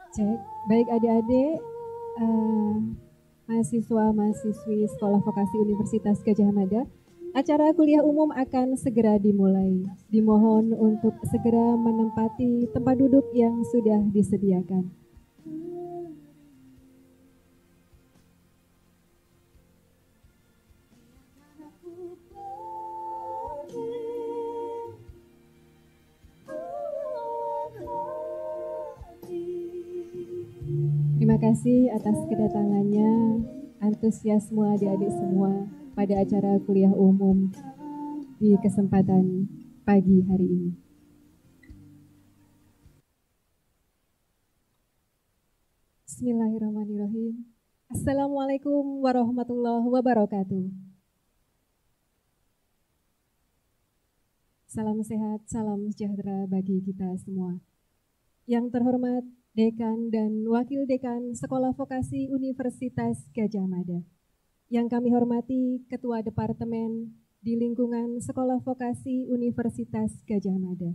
Cek, baik adik-adik, mahasiswa-mahasiswi Sekolah Vokasi Universitas Gadjah Mada, acara kuliah umum akan segera dimulai. Dimohon untuk segera menempati tempat duduk yang sudah disediakan. Terima kasih atas kedatangannya, antusiasme adik-adik semua pada acara kuliah umum di kesempatan pagi hari ini. Bismillahirrahmanirrahim. Assalamualaikum warahmatullahi wabarakatuh. Salam sehat, salam sejahtera bagi kita semua. Yang terhormat Dekan dan Wakil Dekan Sekolah Vokasi Universitas Gadjah Mada. Yang kami hormati Ketua Departemen di lingkungan Sekolah Vokasi Universitas Gadjah Mada.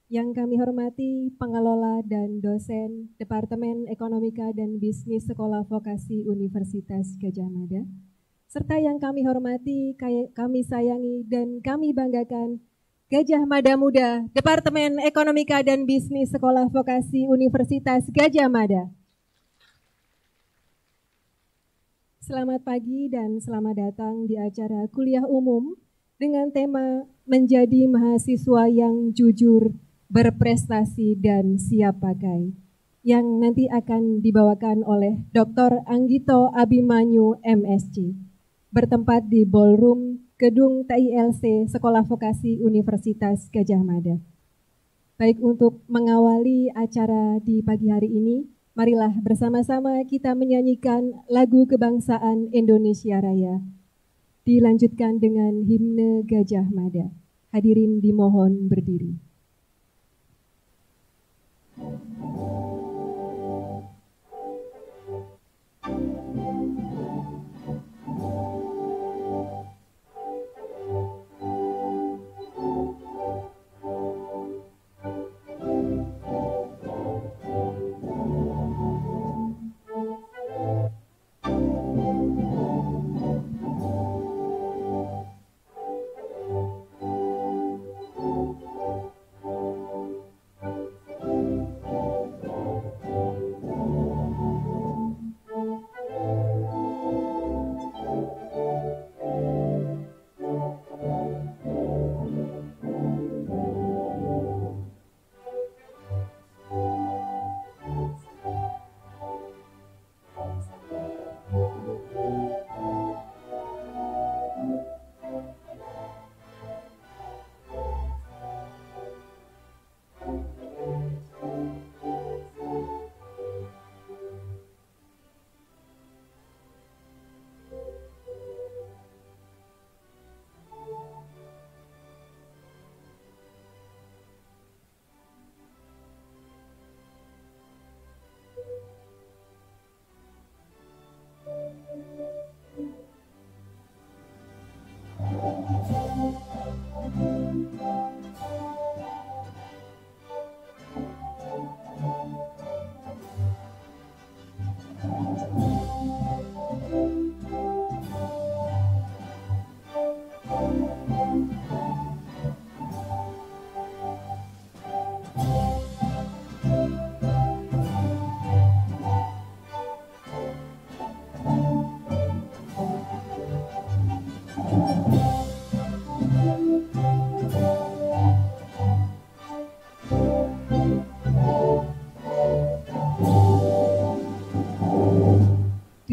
Yang kami hormati pengelola dan dosen Departemen Ekonomika dan Bisnis Sekolah Vokasi Universitas Gadjah Mada. Serta yang kami hormati, kami sayangi, dan kami banggakan Gadjah Mada Muda, Departemen Ekonomika dan Bisnis Sekolah Vokasi Universitas Gadjah Mada. Selamat pagi dan selamat datang di acara kuliah umum dengan tema Menjadi Mahasiswa yang Jujur, Berprestasi, dan Siap Pakai, yang nanti akan dibawakan oleh Dr. Anggito Abimanyu MSc, bertempat di Ballroom Gedung TILC Sekolah Vokasi Universitas Gadjah Mada. Baik, untuk mengawali acara di pagi hari ini, marilah bersama-sama kita menyanyikan lagu kebangsaan Indonesia Raya. Dilanjutkan dengan himne Gadjah Mada. Hadirin dimohon berdiri.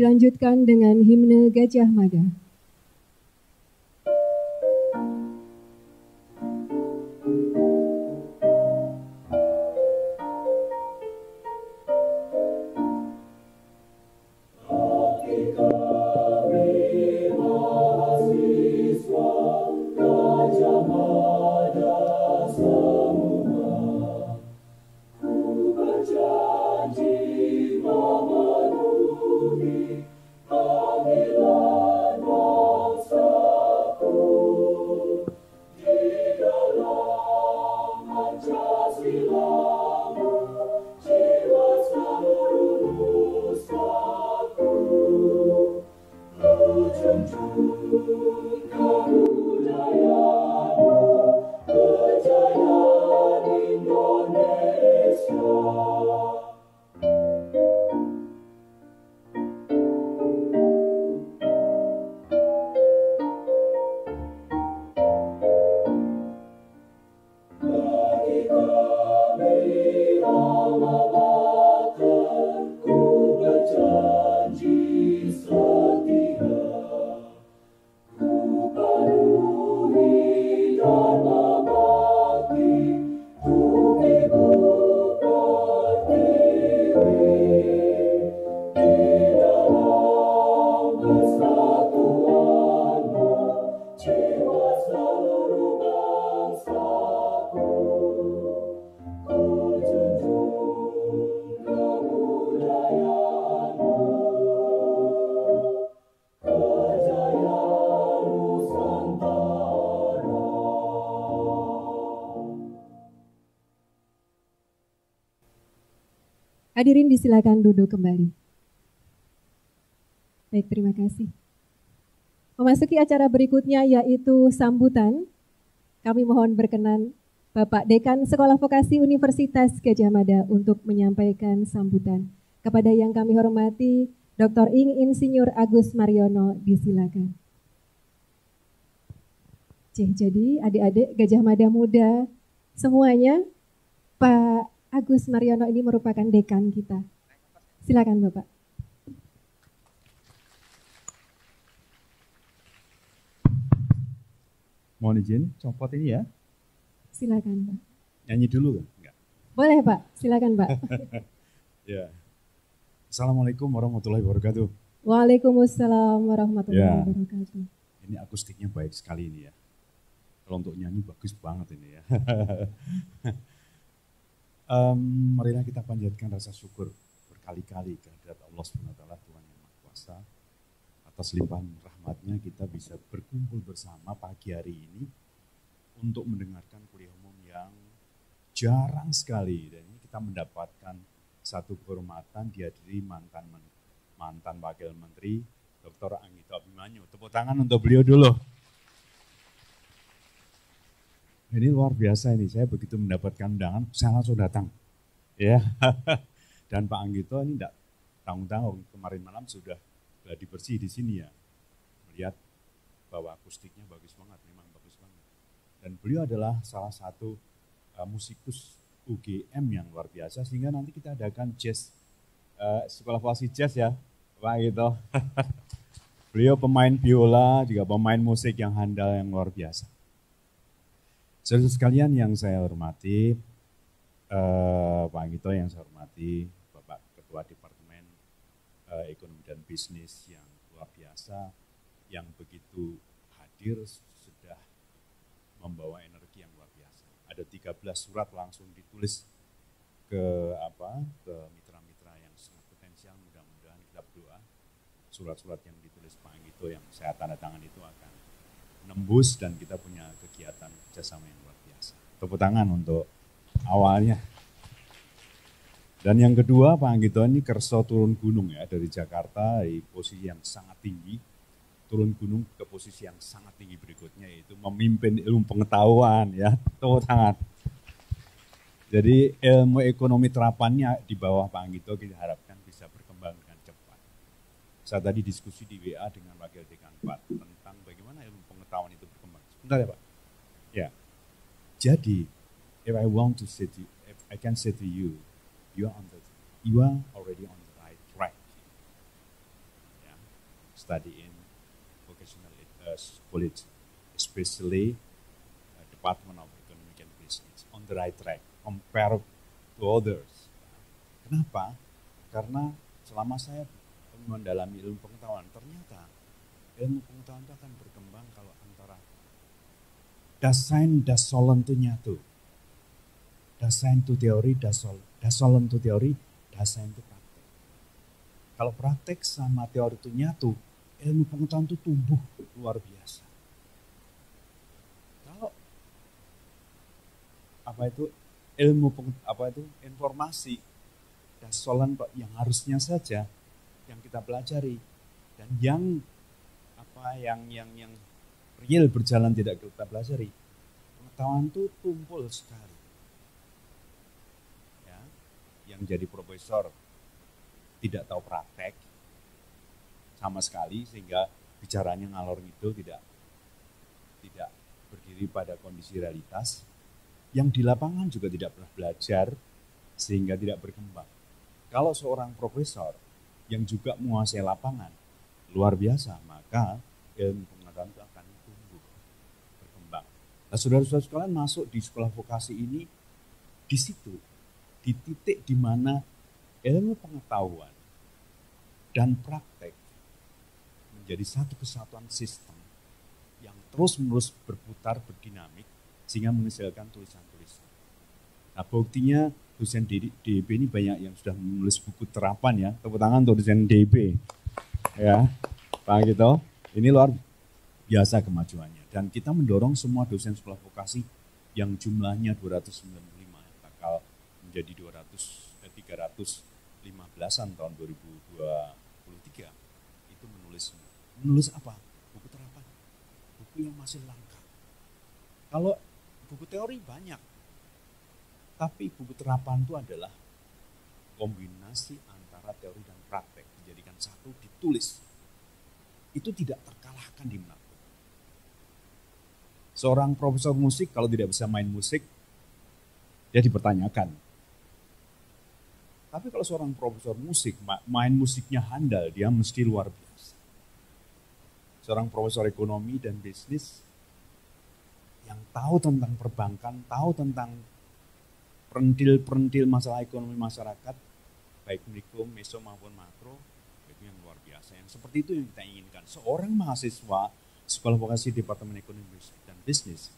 Dilanjutkan dengan himne Gadjah Mada. Hadirin disilakan duduk kembali. Baik, terima kasih. Memasuki acara berikutnya yaitu sambutan. Kami mohon berkenan Bapak Dekan Sekolah Vokasi Universitas Gadjah Mada untuk menyampaikan sambutan. Kepada yang kami hormati, Dr. Insinyur Agus Mariono, disilakan. Jadi adik-adik Gadjah Mada muda semuanya, Pak Agus Mariono ini merupakan dekan kita. Silakan Bapak. Mohon izin, copot ini ya. Silakan Pak. Nyanyi dulu kan? Enggak. Boleh Pak, silakan Pak. Ya. Assalamualaikum warahmatullahi wabarakatuh. Waalaikumsalam warahmatullahi wabarakatuh. Ini akustiknya baik sekali ini ya. Kalau untuk nyanyi bagus banget ini ya. Marilah kita panjatkan rasa syukur berkali-kali kehadirat Allah SWT, Tuhan yang Maha Kuasa. Atas limpahan rahmatnya kita bisa berkumpul bersama pagi hari ini untuk mendengarkan kuliah umum yang jarang sekali. Dan ini kita mendapatkan satu kehormatan dihadiri mantan Wakil Menteri Dr. Anggito Abimanyu. Tepuk tangan untuk beliau dulu. Ini luar biasa ini, saya begitu mendapatkan undangan, saya langsung datang. Ya. Dan Pak Anggito ini tidak tanggung-tanggung, kemarin malam sudah gladi bersih di sini ya. Melihat bahwa akustiknya bagus banget, memang bagus banget. Dan beliau adalah salah satu musikus UGM yang luar biasa, sehingga nanti kita adakan jazz, sekolah vokasi jazz ya, Pak Anggito. Beliau pemain biola, juga pemain musik yang handal yang luar biasa. Saudara sekalian yang saya hormati, Pak Anggito yang saya hormati, Bapak Ketua Departemen Ekonomi dan Bisnis yang luar biasa, yang begitu hadir sudah membawa energi yang luar biasa. Ada 13 surat langsung ditulis ke mitra-mitra yang sangat potensial, mudah-mudahan kita berdoa surat-surat yang ditulis Pak Anggito yang saya tanda tangan itu akan nembus dan kita punya kegiatan kerjasama yang luar biasa. Tepuk tangan untuk awalnya. Dan yang kedua, Pak Anggito ini kerso turun gunung ya, dari Jakarta di posisi yang sangat tinggi, turun gunung ke posisi yang sangat tinggi berikutnya, yaitu memimpin ilmu pengetahuan ya. Tepuk tangan. Jadi ilmu ekonomi terapannya di bawah Pak Anggito kita harapkan bisa berkembang dengan cepat. Saya tadi diskusi di WA dengan Wakil Dekan 4 tentang bagaimana ilmu pengetahuan itu berkembang. Sebentar ya Pak. Ya. Jadi, if I can say to you, you are already on the right track. Yeah. Studying vocational college, especially Department of Economic and Business, on the right track compared to others. Kenapa? Karena selama saya mendalami ilmu pengetahuan, ternyata ilmu pengetahuan itu akan berkembang kalau antara das Sein, das Sollen itu nyatu. Das Sein itu teori, das Sollen itu teori, das Sein itu praktek. Kalau praktek sama teori itu nyatu, ilmu pengetahuan itu tumbuh luar biasa. Kalau informasi, das Sollen yang harusnya saja yang kita pelajari dan yang real berjalan tidak kita pelajari, pengetahuan itu tumpul sekali. Ya, yang jadi profesor tidak tahu praktek sama sekali sehingga bicaranya ngalor ngidul, tidak berdiri pada kondisi realitas. Yang di lapangan juga tidak pernah belajar sehingga tidak berkembang. Kalau seorang profesor yang juga menguasai lapangan luar biasa, maka ilmu pengetahuan itu akan tumbuh, berkembang. Nah, saudara-saudara sekalian masuk di sekolah vokasi ini di situ, di titik di mana ilmu pengetahuan dan praktek menjadi satu kesatuan sistem yang terus-menerus berputar, berdinamik, sehingga menghasilkan tulisan-tulisan. Nah, buktinya dosen DIP ini banyak yang sudah menulis buku terapan ya. Tepuk tangan untuk dosen DIP. Ya, Pak Gito, ini luar biasa kemajuannya. Dan kita mendorong semua dosen sekolah vokasi yang jumlahnya 295, bakal menjadi 315-an tahun 2023. Itu menulis apa? Buku terapan. Buku yang masih langka. Kalau buku teori banyak, tapi buku terapan itu adalah kombinasi antara teori dan praktek, dijadikan satu, ditulis. Itu tidak terkalahkan di mana. Seorang profesor musik kalau tidak bisa main musik, dia dipertanyakan. Tapi kalau seorang profesor musik, main musiknya handal, dia mesti luar biasa. Seorang profesor ekonomi dan bisnis yang tahu tentang perbankan, tahu tentang perentil masalah ekonomi masyarakat, baik mikro, meso maupun makro, itu yang luar biasa. Yang seperti itu yang kita inginkan. Seorang mahasiswa sekolah vokasi Departemen Ekonomi dan Bisnis,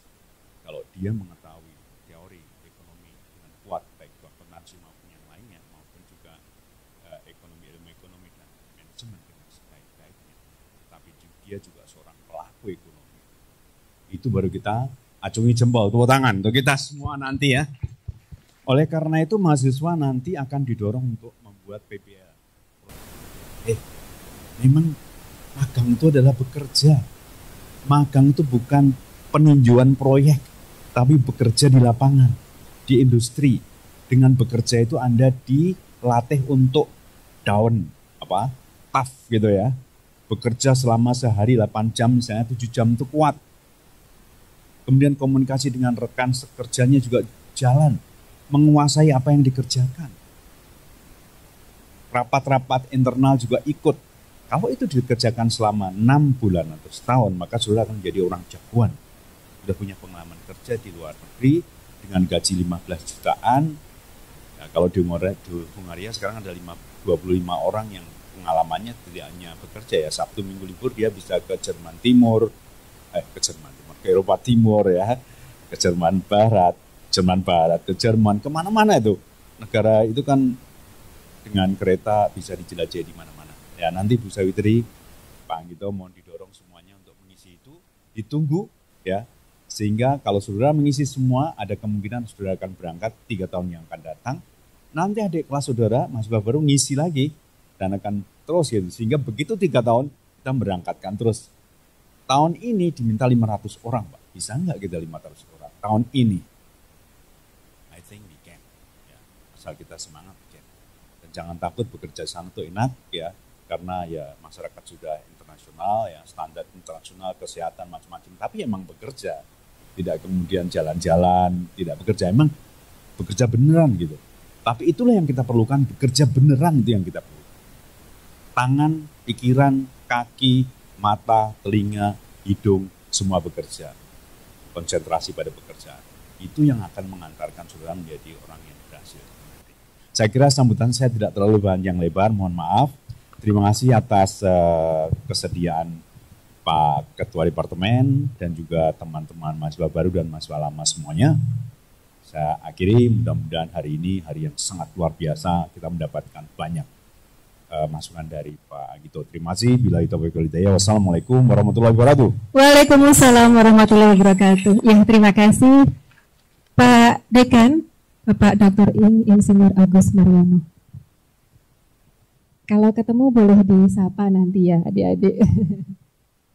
kalau dia mengetahui teori ekonomi dengan kuat, baik akuntansi maupun yang lainnya, maupun juga ilmu ekonomi dan manajemen dengan sebaik-baiknya, tapi dia juga seorang pelaku ekonomi. Itu baru kita acungi jempol, tepuk tangan untuk kita semua nanti ya. Oleh karena itu mahasiswa nanti akan didorong untuk membuat PPL. Memang magang itu adalah bekerja. Magang itu bukan peninjauan proyek, tapi bekerja di lapangan, di industri. Dengan bekerja itu Anda dilatih untuk down, tough gitu ya. Bekerja selama sehari 8 jam, misalnya 7 jam itu kuat. Kemudian komunikasi dengan rekan sekerjanya juga jalan. Menguasai apa yang dikerjakan. Rapat-rapat internal juga ikut. Kalau itu dikerjakan selama 6 bulan atau setahun, maka saudara akan menjadi orang jagoan. Sudah punya pengalaman kerja di luar negeri dengan gaji 15 jutaan. Nah, kalau di Hungaria sekarang ada 25 orang yang pengalamannya tidak hanya bekerja ya, Sabtu Minggu libur dia bisa ke Jerman Timur, ke Eropa Timur ya, ke Jerman Barat, ke Jerman, kemana-mana itu. Negara itu kan dengan kereta bisa dijelajahi di mana-mana. Ya nanti Bu Sawitri, Pak Anggito mohon didorong semuanya untuk mengisi itu, ditunggu ya. Sehingga kalau saudara mengisi semua, ada kemungkinan saudara akan berangkat 3 tahun yang akan datang. Nanti adik kelas saudara, mahasiswa baru ngisi lagi dan akan terus gitu. Sehingga begitu 3 tahun, kita berangkatkan terus. Tahun ini diminta 500 orang, Pak. Bisa nggak kita 500 orang? Tahun ini. I think we can. Ya, asal kita semangat. Can. Dan jangan takut bekerja sana itu enak ya. Karena ya masyarakat sudah internasional, ya standar internasional, kesehatan macam-macam. Tapi emang bekerja. Tidak kemudian jalan-jalan, tidak bekerja. Emang bekerja beneran gitu. Tapi itulah yang kita perlukan, bekerja beneran itu yang kita perlu. Tangan, pikiran, kaki, mata, telinga, hidung, semua bekerja. Konsentrasi pada pekerjaan. Itu yang akan mengantarkan saudara menjadi orang yang berhasil. Saya kira sambutan saya tidak terlalu panjang lebar, mohon maaf. Terima kasih atas kesediaan Pak Ketua Departemen dan juga teman-teman mahasiswa baru dan mahasiswa lama semuanya. Saya akhiri, mudah-mudahan hari ini hari yang sangat luar biasa, kita mendapatkan banyak masukan dari Pak Anggito. Terima kasih. Billahi taufiq wal hidayah. Wassalamualaikum warahmatullahi wabarakatuh. Waalaikumsalam warahmatullahi wabarakatuh. Ya, terima kasih Pak Dekan, Bapak Dr. Insinyur Agus Mariono. Kalau ketemu boleh disapa nanti ya adik-adik.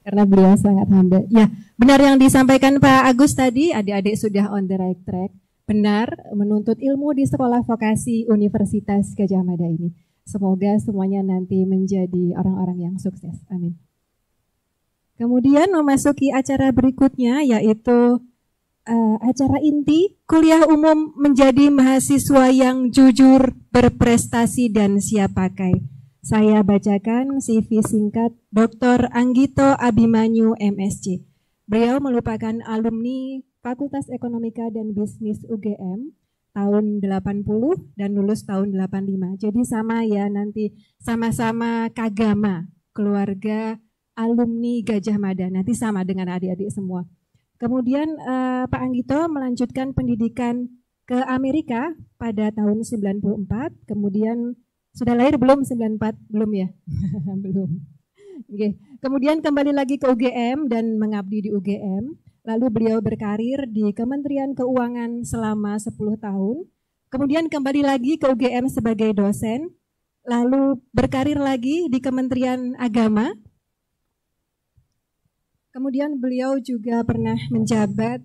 Karena beliau sangat humble. Ya, benar yang disampaikan Pak Agus tadi, adik-adik sudah on the right track. Benar, menuntut ilmu di Sekolah Vokasi Universitas Gadjah Mada ini. Semoga semuanya nanti menjadi orang-orang yang sukses. Amin. Kemudian memasuki acara berikutnya yaitu acara inti kuliah umum menjadi mahasiswa yang jujur, berprestasi dan siap pakai. Saya bacakan CV singkat Dr. Anggito Abimanyu MSc. Beliau merupakan alumni Fakultas Ekonomika dan Bisnis UGM, tahun 80 dan lulus tahun 85. Jadi sama ya, nanti sama-sama Kagama, keluarga alumni Gajah Mada, nanti sama dengan adik-adik semua. Kemudian Pak Anggito melanjutkan pendidikan ke Amerika pada tahun 94, kemudian sudah lahir belum 94? Belum ya? Belum. Oke. Kemudian kembali lagi ke UGM dan mengabdi di UGM. Lalu beliau berkarir di Kementerian Keuangan selama 10 tahun. Kemudian kembali lagi ke UGM sebagai dosen. Lalu berkarir lagi di Kementerian Agama. Kemudian beliau juga pernah menjabat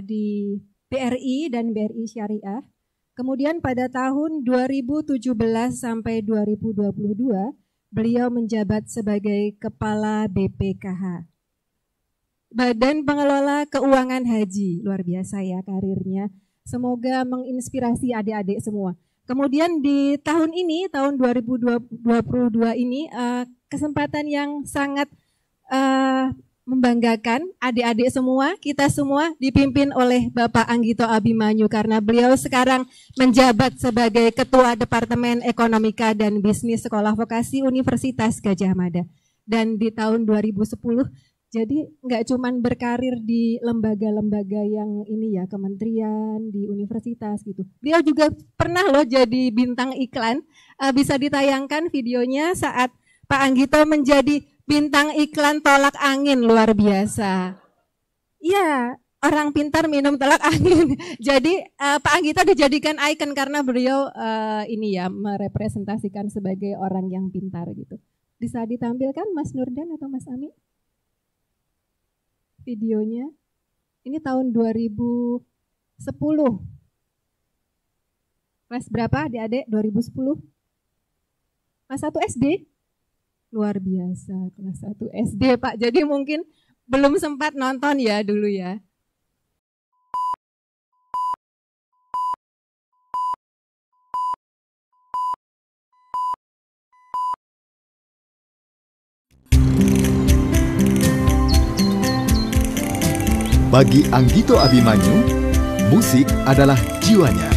di BRI dan BRI Syariah. Kemudian pada tahun 2017 sampai 2022, beliau menjabat sebagai Kepala BPKH. Badan Pengelola Keuangan Haji, luar biasa ya karirnya. Semoga menginspirasi adik-adik semua. Kemudian di tahun ini, tahun 2022 ini, kesempatan yang sangat membanggakan adik-adik semua, kita semua dipimpin oleh Bapak Anggito Abimanyu karena beliau sekarang menjabat sebagai Ketua Departemen Ekonomika dan Bisnis Sekolah Vokasi Universitas Gajah Mada. Dan di tahun 2010, jadi nggak cuman berkarir di lembaga-lembaga yang ini ya, kementerian, di universitas gitu. Beliau juga pernah loh jadi bintang iklan, bisa ditayangkan videonya saat Pak Anggito menjadi bintang iklan tolak angin, luar biasa. Iya, orang pintar minum tolak angin. Jadi Pak Anggito dijadikan ikon karena beliau ini ya merepresentasikan sebagai orang yang pintar gitu. Bisa ditampilkan Mas Nurdan atau Mas Ami? Videonya. Ini tahun 2010. Kelas berapa adik-adik? 2010? Kelas 1 SD? Luar biasa, kelas 1 SD Pak. Jadi mungkin belum sempat nonton ya dulu ya. Bagi Anggito Abimanyu, musik adalah jiwanya.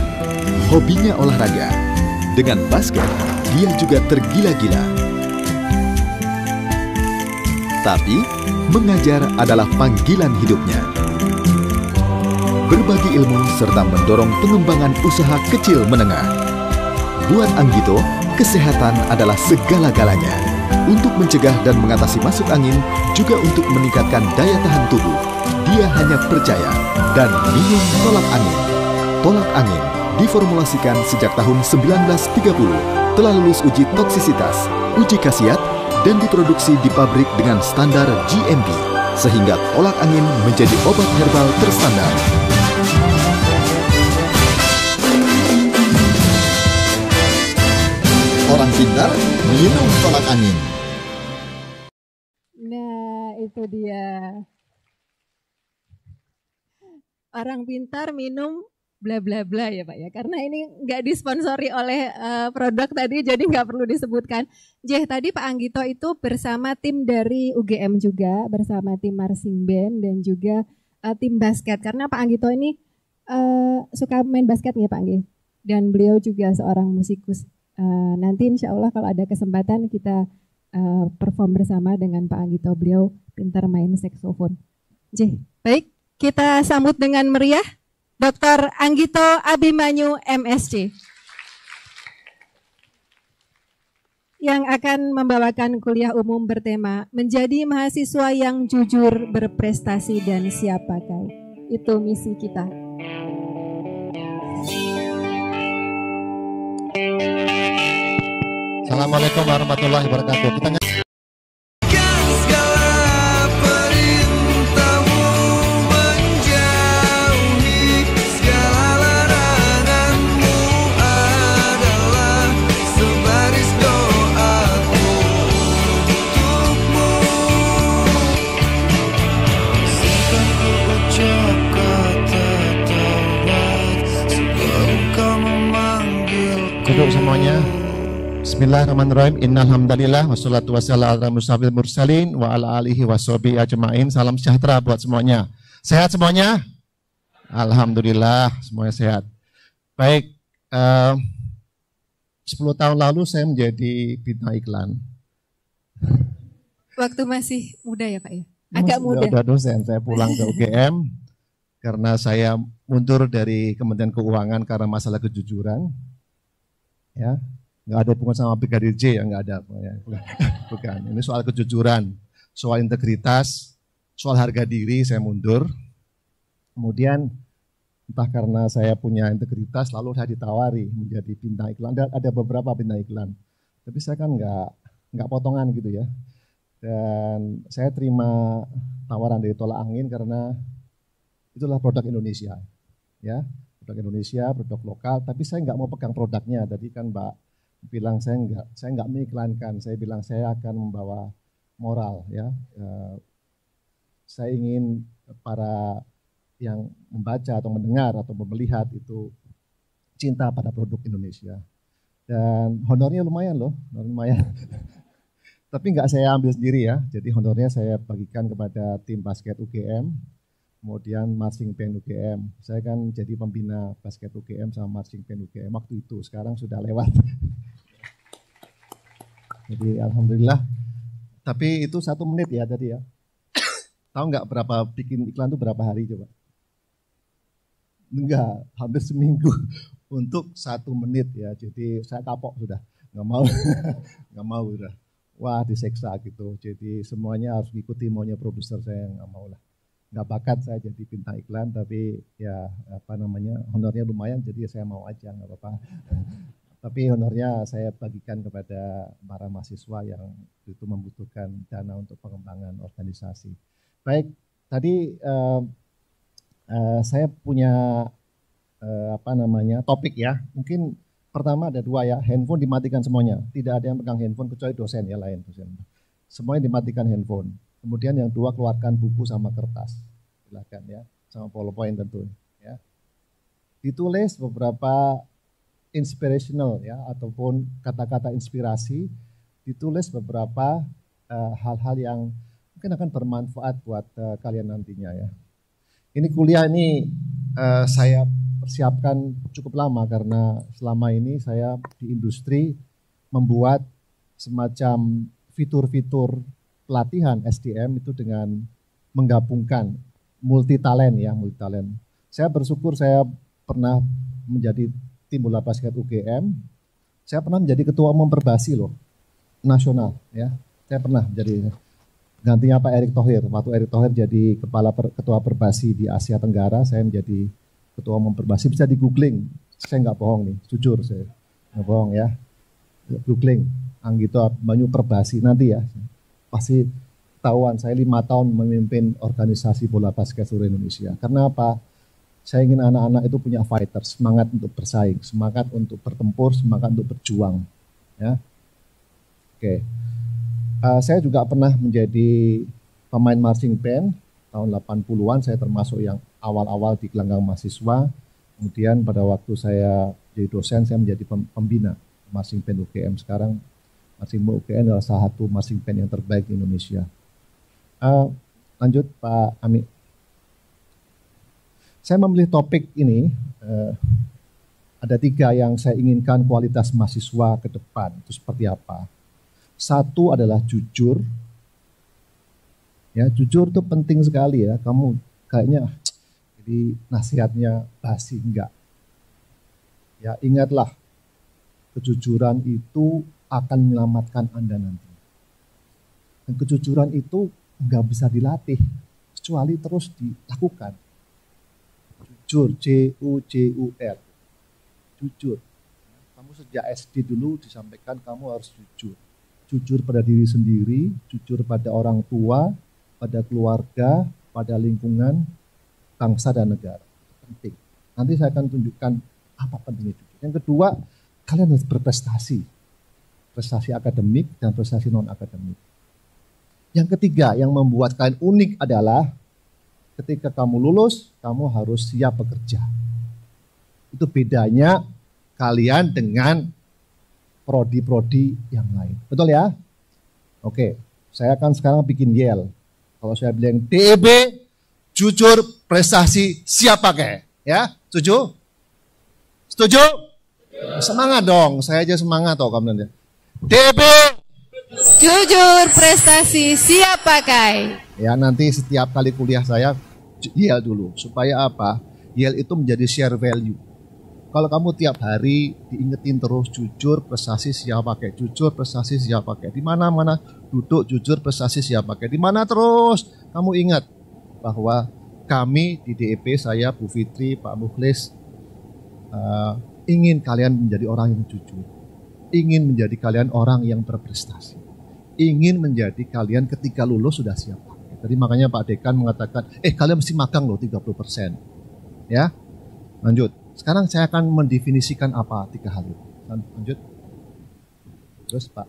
Hobinya olahraga. Dengan basket, dia juga tergila-gila. Tapi, mengajar adalah panggilan hidupnya. Berbagi ilmu serta mendorong pengembangan usaha kecil menengah. Buat Anggito, kesehatan adalah segala-galanya. Untuk mencegah dan mengatasi masuk angin, juga untuk meningkatkan daya tahan tubuh. Dia hanya percaya dan minum tolak angin. Tolak angin diformulasikan sejak tahun 1930, telah lulus uji toksisitas, uji khasiat, dan diproduksi di pabrik dengan standar GMP, sehingga tolak angin menjadi obat herbal terstandar. Orang pintar minum tolak angin. Nah, itu dia. Orang pintar minum bla bla bla ya Pak ya, karena ini nggak disponsori oleh produk tadi, jadi nggak perlu disebutkan. Tadi Pak Anggito itu bersama tim dari UGM juga, bersama tim marching band dan juga tim basket, karena Pak Anggito ini suka main basket ya Pak Anggi, dan beliau juga seorang musikus. Nanti insya Allah kalau ada kesempatan kita perform bersama dengan Pak Anggito, beliau pintar main saksofon. Baik, kita sambut dengan meriah Dr. Anggito Abimanyu MSc yang akan membawakan kuliah umum bertema Menjadi Mahasiswa yang Jujur, Berprestasi, dan Siap Pakai. Itu misi kita. Assalamualaikum warahmatullahi wabarakatuh. Kita duduk semuanya. Bismillahirrahmanirrahim. Innal hamdalillah wassalatu wassalamu ala musabil mursalin wa ala alihi washabihi ajmain. Salam sejahtera buat semuanya. Sehat semuanya? Alhamdulillah semuanya sehat. Baik, 10 tahun lalu saya menjadi bintang iklan. Waktu masih muda ya Pak ya? Agak muda. Sudah dosen, saya pulang ke UGM karena saya mundur dari Kementerian Keuangan karena masalah kejujuran. Ya, nggak ada hubungan sama Brigadir J, ya nggak ada. Bukan, ini soal kejujuran, soal integritas, soal harga diri saya mundur. Kemudian entah karena saya punya integritas, lalu saya ditawari menjadi bintang iklan. Ada beberapa bintang iklan, tapi saya kan nggak potongan gitu ya. Dan saya terima tawaran dari Tolak Angin karena itulah produk Indonesia, ya, produk Indonesia, produk lokal. Tapi saya nggak mau pegang produknya. Tadi kan Mbak bilang saya nggak mengiklankan. Saya bilang saya akan membawa moral, ya. Saya ingin para yang membaca atau mendengar atau melihat itu cinta pada produk Indonesia. Dan honornya lumayan loh, lumayan. Tapi nggak saya ambil sendiri ya, jadi honornya saya bagikan kepada tim basket UGM, kemudian marching band UGM. Saya kan jadi pembina basket UGM sama marching band UGM waktu itu, sekarang sudah lewat. Jadi alhamdulillah, tapi itu 1 menit ya tadi ya. Tahu nggak berapa bikin iklan itu berapa hari coba? Enggak, hampir seminggu untuk 1 menit ya. Jadi saya kapok sudah, nggak mau, nggak mau sudah. Wah diseksa gitu, jadi semuanya harus ikuti maunya produser, saya nggak mau lah. Nggak bakat saya jadi bintang iklan, tapi ya apa namanya, honornya lumayan, jadi saya mau aja, nggak apa-apa. Tapi honornya saya bagikan kepada para mahasiswa yang itu membutuhkan dana untuk pengembangan organisasi. Baik, tadi saya punya topik ya, mungkin pertama ada 2 ya, handphone dimatikan semuanya. Tidak ada yang pegang handphone kecuali dosen ya, lain dosen. Semuanya dimatikan handphone. Kemudian yang 2, keluarkan buku sama kertas. Silakan ya, sama PowerPoint tentu ya. Ditulis beberapa inspirational ya, ataupun kata-kata inspirasi. Ditulis beberapa hal-hal yang mungkin akan bermanfaat buat kalian nantinya ya. Ini kuliah ini saya persiapkan cukup lama karena selama ini saya di industri membuat semacam fitur-fitur pelatihan SDM itu dengan menggabungkan multi talent ya, multi talent. Saya bersyukur saya pernah menjadi tim bola basket UGM. Saya pernah menjadi ketua umum Perbasi loh, nasional ya. Saya pernah jadi gantinya Pak Erick Thohir. Waktu Erick Thohir jadi ketua Perbasi di Asia Tenggara, saya menjadi ketua umum Perbasi. Bisa di googling, saya nggak bohong nih, jujur saya nggak bohong ya. Googling Anggito Banyu Perbasi nanti ya, pasti ketahuan. Saya 5 tahun memimpin organisasi bola basket seluruh Indonesia. Karena apa? Saya ingin anak-anak itu punya fighter, semangat untuk bersaing, semangat untuk bertempur, semangat untuk berjuang. Ya, oke. Saya juga pernah menjadi pemain marching band tahun 80-an. Saya termasuk yang awal-awal di gelanggang mahasiswa. Kemudian pada waktu saya jadi dosen, saya menjadi pembina marching band UGM. Sekarang marching band UGM adalah salah satu marching band yang terbaik di Indonesia. Lanjut Pak Ami. Saya memilih topik ini, ada 3 yang saya inginkan kualitas mahasiswa ke depan itu seperti apa. 1 adalah jujur. Ya, jujur itu penting sekali ya. Kamu kayaknya jadi nasihatnya basi, enggak. Ya, ingatlah kejujuran itu akan menyelamatkan Anda nanti. Dan kejujuran itu enggak bisa dilatih kecuali terus dilakukan. Jujur, J-U-J-U-R. Jujur. Kamu sejak SD dulu disampaikan kamu harus jujur. Jujur pada diri sendiri, jujur pada orang tua, pada keluarga, pada lingkungan, bangsa dan negara. Penting. Nanti saya akan tunjukkan apa pentingnya jujur. Yang kedua, kalian harus berprestasi. Prestasi akademik dan prestasi non-akademik. Yang ketiga, yang membuat kalian unik adalah ketika kamu lulus, kamu harus siap bekerja. Itu bedanya kalian dengan prodi-prodi yang lain. Betul ya? Oke, saya akan sekarang bikin yel. Kalau saya bilang DEB, jujur, prestasi, siap pakai. Ya, setuju? Setuju? Semangat dong, saya aja semangat toh kamu nanti. DB. Jujur prestasi siap pakai. Ya nanti setiap kali kuliah saya Yale dulu. Supaya apa? Yale itu menjadi share value. Kalau kamu tiap hari diingetin terus jujur prestasi siap pakai, jujur prestasi siap pakai. Di mana-mana duduk jujur prestasi siap pakai. Di mana terus kamu ingat bahwa kami di DEP, saya, Bu Fitri, Pak Mukhlis, ingin kalian menjadi orang yang jujur. Ingin menjadi kalian orang yang berprestasi. Ingin menjadi kalian ketika lulus sudah siap pakai. Jadi makanya Pak Dekan mengatakan, kalian mesti magang loh 30%. Ya, lanjut. Sekarang saya akan mendefinisikan apa 3 hal itu. Lanjut. Terus Pak.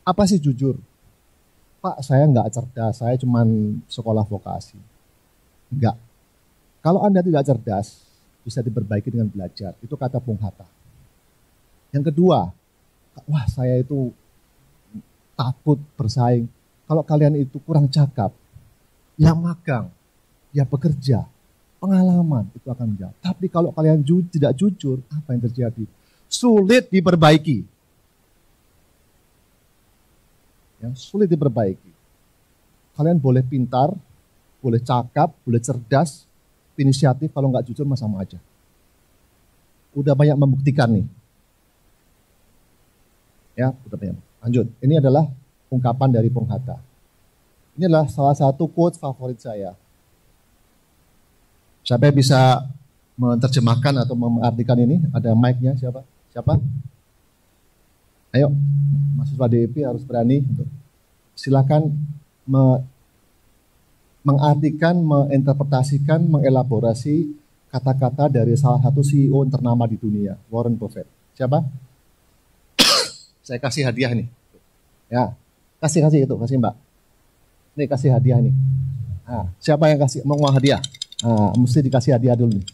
Apa sih jujur? Pak, saya nggak cerdas, saya cuma sekolah vokasi. Enggak. Kalau Anda tidak cerdas, bisa diperbaiki dengan belajar. Itu kata Bung Hatta. Yang kedua, wah saya itu takut bersaing. Kalau kalian itu kurang cakap, yang magang, ya bekerja, pengalaman itu akan menjawab. Tapi kalau kalian tidak jujur, apa yang terjadi? Sulit diperbaiki. Ya, sulit diperbaiki. Kalian boleh pintar, boleh cakap, boleh cerdas, inisiatif, kalau nggak jujur mah sama aja. Udah banyak membuktikan nih. Ya, udah banyak. Lanjut. Ini adalah ungkapan dari Bung Hatta. Ini adalah salah satu quote favorit saya. Siapa yang bisa menerjemahkan atau mengartikan ini? Ada mic-nya siapa? Siapa? Ayo, mahasiswa DEP harus berani. Silakan mengartikan, menginterpretasikan, mengelaborasi kata-kata dari salah satu CEO ternama di dunia, Warren Buffett. Siapa? Saya kasih hadiah nih. Ya, kasih itu, kasih Mbak. Nih kasih hadiah nih. Nah, siapa yang kasih mau hadiah? Nah, mesti dikasih hadiah dulu nih.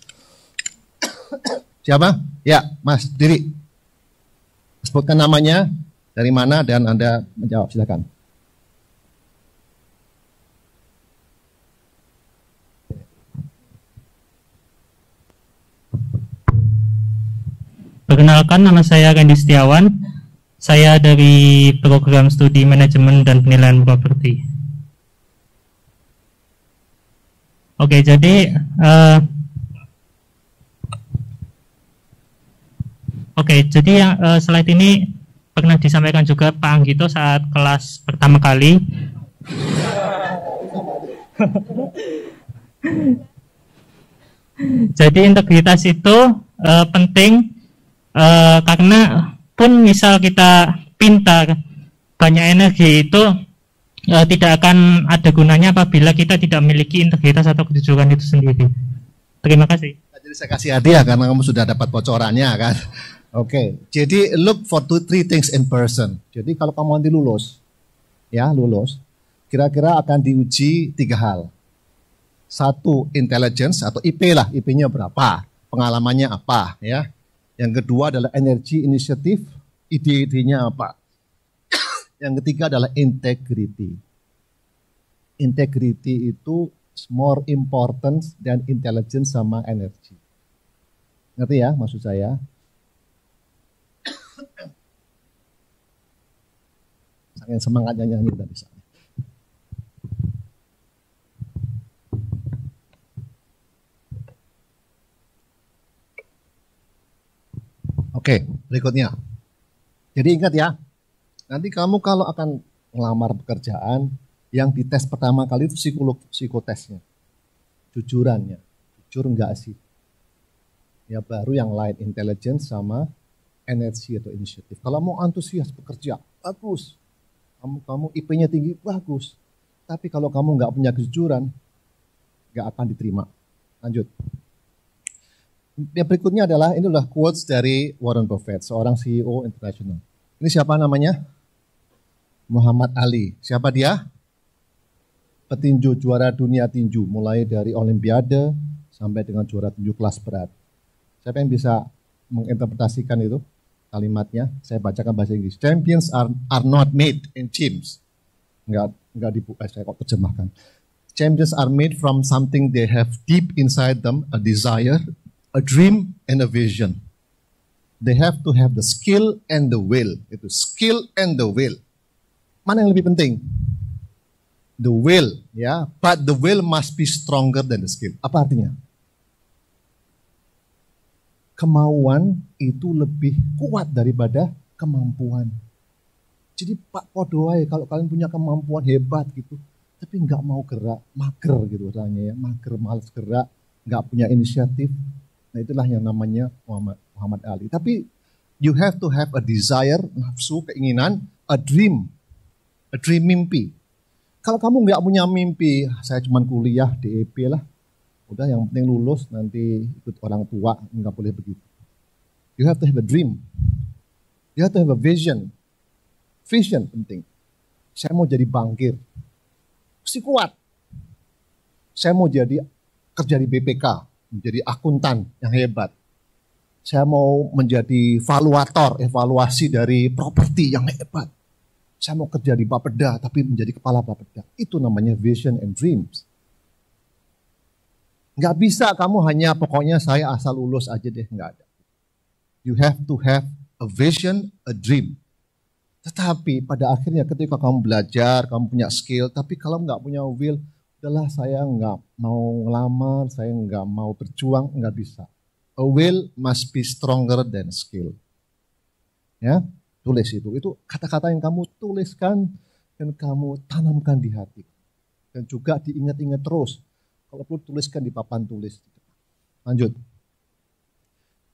Siapa? Ya, Mas, diri. Sebutkan namanya, dari mana, dan Anda menjawab, silakan. Perkenalkan, nama saya Randy Setiawan. Saya dari program studi manajemen dan penilaian properti. Oke, jadi yang slide ini pernah disampaikan juga Pak Anggito saat kelas pertama kali. Jadi integritas itu penting karena pun misal kita pintar, banyak energi itu tidak akan ada gunanya apabila kita tidak memiliki integritas atau kejujuran itu sendiri. Terima kasih. Jadi saya kasih hadiah karena kamu sudah dapat bocorannya kan. Oke, jadi look for 2-3 things in person. Jadi kalau kamu nanti lulus, kira-kira akan diuji 3 hal. 1, intelligence atau IP lah, IP-nya berapa, pengalamannya apa, ya. Yang kedua adalah energi, inisiatif, ide-idenya apa. Yang ketiga adalah integrity. Integrity itu more important than intelligence sama energi. Ngerti ya maksud saya? Saking semangatnya nyanyi tadi saya. Oke, berikutnya. Jadi ingat ya, nanti kamu kalau akan melamar pekerjaan, yang dites pertama kali itu psikotesnya. Jujurannya. Jujur enggak sih? Ya baru yang lain, intelligence sama energi atau inisiatif. Kalau mau antusias bekerja, bagus. Kamu IP-nya tinggi, bagus. Tapi kalau kamu enggak punya kejujuran, enggak akan diterima. Lanjut. Yang berikutnya adalah, ini adalah quotes dari Warren Buffett, seorang CEO internasional. Ini siapa namanya? Muhammad Ali. Siapa dia? Petinju juara dunia tinju, mulai dari olimpiade sampai dengan juara tinju kelas berat. Siapa yang bisa menginterpretasikan itu kalimatnya? Saya bacakan bahasa Inggris. Champions are not made in gyms. Enggak saya kok terjemahkan. Champions are made from something they have deep inside them, a desire, a dream and a vision. They have to have the skill and the will. Itu skill and the will. Mana yang lebih penting? The will, ya. But the will must be stronger than the skill. Apa artinya? Kemauan itu lebih kuat daripada kemampuan. Jadi Pak Podoai, kalau kalian punya kemampuan hebat gitu, tapi nggak mau gerak, mager gitu rasanya ya, mager, malas gerak, nggak punya inisiatif. Nah itulah yang namanya Muhammad Ali. Tapi you have to have a desire, nafsu, keinginan, a dream mimpi. Kalau kamu nggak punya mimpi, saya cuma kuliah DEP lah, udah yang penting lulus, nanti ikut orang tua, nggak boleh begitu. You have to have a dream. You have to have a vision. Vision penting. Saya mau jadi bankir. Mesti kuat. Saya mau jadi kerja di BPK, menjadi akuntan yang hebat. Saya mau menjadi evaluasi dari properti yang hebat. Saya mau kerja di Bapeda, tapi menjadi kepala Bapeda. Itu namanya vision and dreams. Nggak bisa kamu hanya pokoknya saya asal lulus aja deh, nggak ada. You have to have a vision, a dream. Tetapi pada akhirnya ketika kamu belajar, kamu punya skill, tapi kalau nggak punya will, udahlah saya nggak mau ngelamar, saya nggak mau berjuang, nggak bisa. A will must be stronger than skill. Ya, tulis itu kata-kata yang kamu tuliskan dan kamu tanamkan di hati. Dan juga diingat-ingat terus. Kalau perlu tuliskan di papan tulis. Lanjut.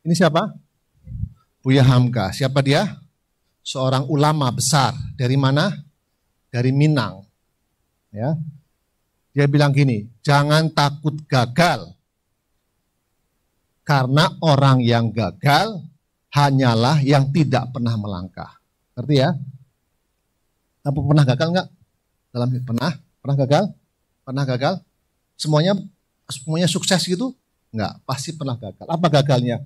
Ini siapa? Buya Hamka. Siapa dia? Seorang ulama besar. Dari mana? Dari Minang. Ya. Dia bilang gini, jangan takut gagal. Karena orang yang gagal hanyalah yang tidak pernah melangkah. Ngerti ya? Kamu pernah gagal enggak? Pernah gagal? Pernah gagal? Semuanya sukses gitu? Enggak, pasti pernah gagal. Apa gagalnya?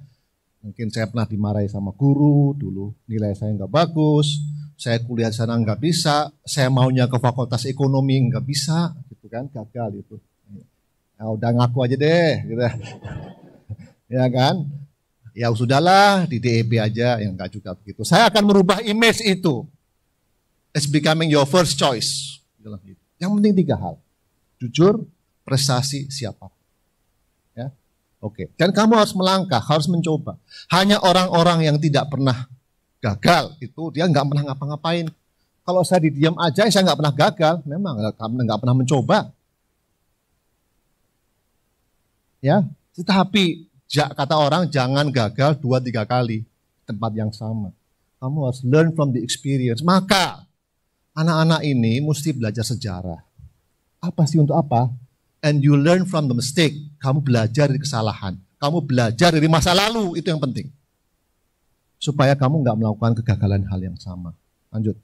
Mungkin saya pernah dimarahi sama guru, dulu nilai saya nggak bagus, saya kuliah di sana nggak bisa, saya maunya ke fakultas ekonomi nggak bisa, gitu kan, gagal itu. Nah, udah ngaku aja deh, gitu. Ya kan? Ya sudahlah, di DEP aja, yang nggak juga begitu. Saya akan merubah image itu. It's becoming your first choice. Yang penting 3 hal. Jujur, prestasi, siapa. Ya. Oke, dan kamu harus melangkah, harus mencoba. Hanya orang-orang yang tidak pernah gagal, itu dia nggak pernah ngapa-ngapain. Kalau saya didiam aja, saya nggak pernah gagal. Memang nggak pernah mencoba. Ya, tetapi kata orang jangan gagal 2-3 kali tempat yang sama. Kamu harus learn from the experience. Maka anak-anak ini mesti belajar sejarah. Apa sih untuk apa? And you learn from the mistake. Kamu belajar dari kesalahan. Kamu belajar dari masa lalu. Itu yang penting. Supaya kamu nggak melakukan kegagalan hal yang sama. Lanjut.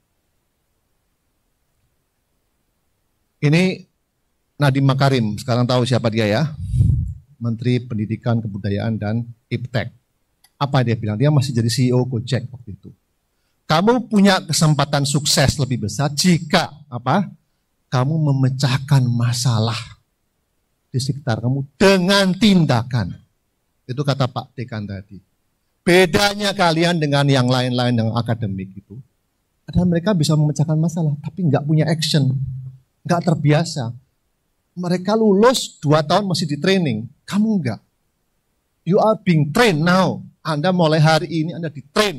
Ini Nadiem Makarim. Sekarang tahu siapa dia ya? Menteri Pendidikan, Kebudayaan, dan Iptek. Apa dia bilang? Dia masih jadi CEO Gojek waktu itu. Kamu punya kesempatan sukses lebih besar jika apa? Kamu memecahkan masalah di sekitar kamu dengan tindakan. Itu kata Pak Dekan tadi. Bedanya kalian dengan yang lain-lain yang akademik itu, adalah mereka bisa memecahkan masalah, tapi nggak punya action, nggak terbiasa. Mereka lulus 2 tahun masih di training, kamu nggak. You are being trained now. Anda mulai hari ini Anda di train.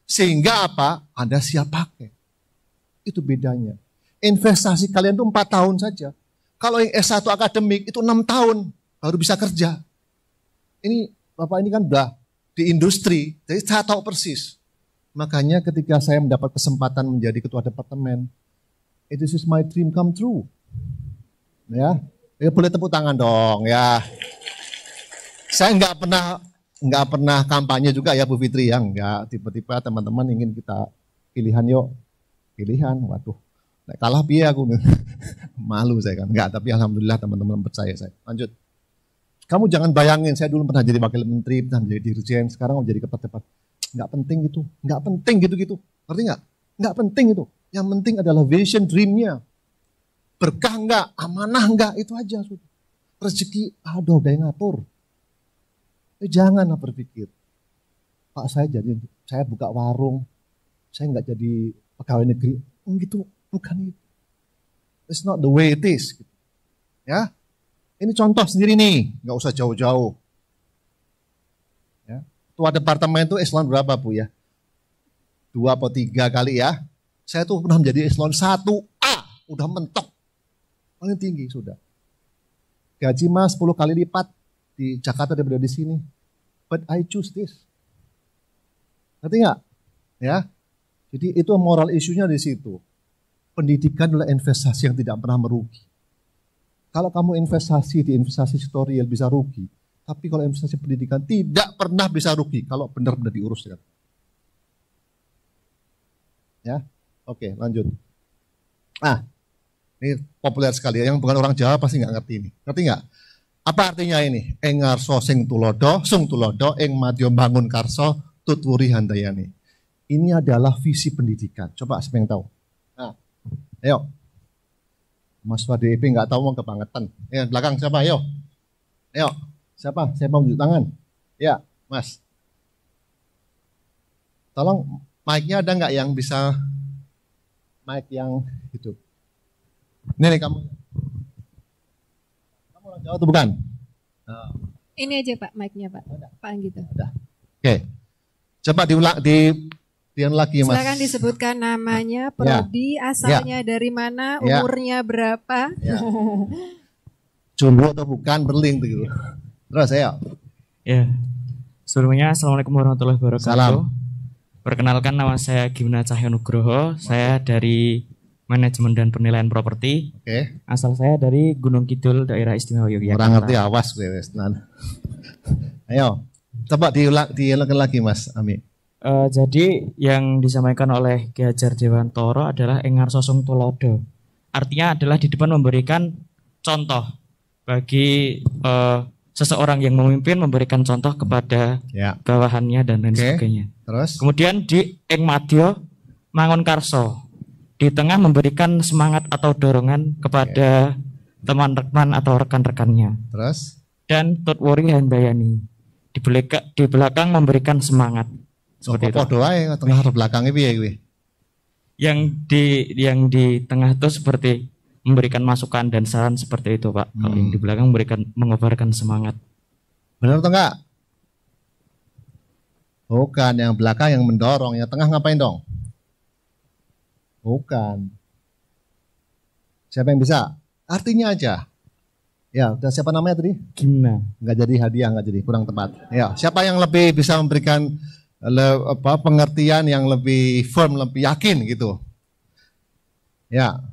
Sehingga apa? Anda siap pakai. Itu bedanya. Investasi kalian itu 4 tahun saja. Kalau yang S1 akademik itu 6 tahun baru bisa kerja. Ini Bapak ini kan udah di industri, jadi saya tahu persis. Makanya ketika saya mendapat kesempatan menjadi ketua departemen, it is my dream come true. Ya boleh tepuk tangan dong ya. Saya nggak pernah kampanye juga ya Bu Fitri ya, nggak. Tiba-tiba teman-teman ingin kita pilihan waduh. Kalah piye aku malu saya kan. Enggak, tapi alhamdulillah teman-teman percaya saya. Lanjut. Kamu jangan bayangin saya dulu pernah jadi wakil menteri, pernah jadi dirjen, sekarang mau jadi ketua departemen. Enggak penting gitu. Enggak penting gitu-gitu. Ngerti enggak? Enggak penting itu. Yang penting adalah vision dream-nya. Berkah enggak, amanah enggak, itu aja sudah. Rezeki udah yang ngatur. Janganlah berpikir, Pak saya buka warung, saya nggak jadi pegawai negeri. Gitu, bukan itu. It's not the way it is. Ya, ini contoh sendiri nih, nggak usah jauh-jauh. Ya, ketua departemen itu eselon berapa Bu ya? 2 atau 3 kali ya. Saya tuh pernah menjadi eselon 1A, udah mentok, paling tinggi sudah. Gaji Mas 10 kali lipat di Jakarta daripada di sini. But I choose this. Ngerti nggak? Ya. Jadi itu moral isunya di situ. Pendidikan adalah investasi yang tidak pernah merugi. Kalau kamu investasi di investasi sektorial bisa rugi, tapi kalau investasi pendidikan tidak pernah bisa rugi kalau benar-benar diurus. Ya, oke, lanjut. Ini populer sekali. Yang bukan orang Jawa pasti nggak ngerti ini. Ngerti nggak? Apa artinya ini? Engarso sing tulodo, sung tulodo, eng madyo bangun karso, tutwuri handayani. Ini adalah visi pendidikan. Coba siapa yang tahu? Nah, ayo. Mas DIP nggak tahu mau kebangetan. Belakang siapa? Ayo. Ayo. Siapa? Saya mau tunjuk tangan. Ya, Mas. Tolong mic-nya ada nggak yang bisa mic yang hidup? Ini kamu. Kamu orang Jawa atau bukan? Nah. Ini aja Pak mic-nya Pak. Pak Anggito. Ada. Oke. Coba diulang lagi Mas. Silakan disebutkan namanya, prodi, asalnya dari mana, umurnya berapa. Ya. Jomblo atau bukan, berling gitu. Terus ayo. Ya. Sebelumnya Assalamualaikum warahmatullahi wabarakatuh. Salam. Perkenalkan, nama saya Gimna Cahyonugroho. Saya dari Manajemen dan Penilaian Properti. Oke. Asal saya dari Gunung Kidul, Daerah Istimewa Yogyakarta. Orang ngerti awas gue. Ayo. Coba diulang lagi Mas Ami. Jadi yang disampaikan oleh Ki Hajar Dewantoro adalah engar sosong tulodo. Artinya adalah di depan memberikan contoh bagi seseorang yang memimpin, memberikan contoh kepada bawahannya dan lain sebagainya. Terus? Kemudian di eng madyo mangun karso, di tengah memberikan semangat atau dorongan kepada teman-teman atau rekan-rekannya. Terus? Dan tutwuri handayani, di belakang memberikan semangat. Seperti itu. Doa yang tengah belakangnya piye kuwi? Yang di tengah itu seperti memberikan masukan dan saran seperti itu, Pak. Kalau yang di belakang mengobarkan semangat. Benar atau enggak? Bukan, yang belakang yang mendorong, yang tengah ngapain dong? Bukan. Siapa yang bisa? Artinya aja. Ya, udah siapa namanya tadi? Gimna. Enggak jadi hadiah, enggak jadi, kurang tepat. Ya, siapa yang lebih bisa memberikan pengertian yang lebih firm, lebih yakin gitu. Ya.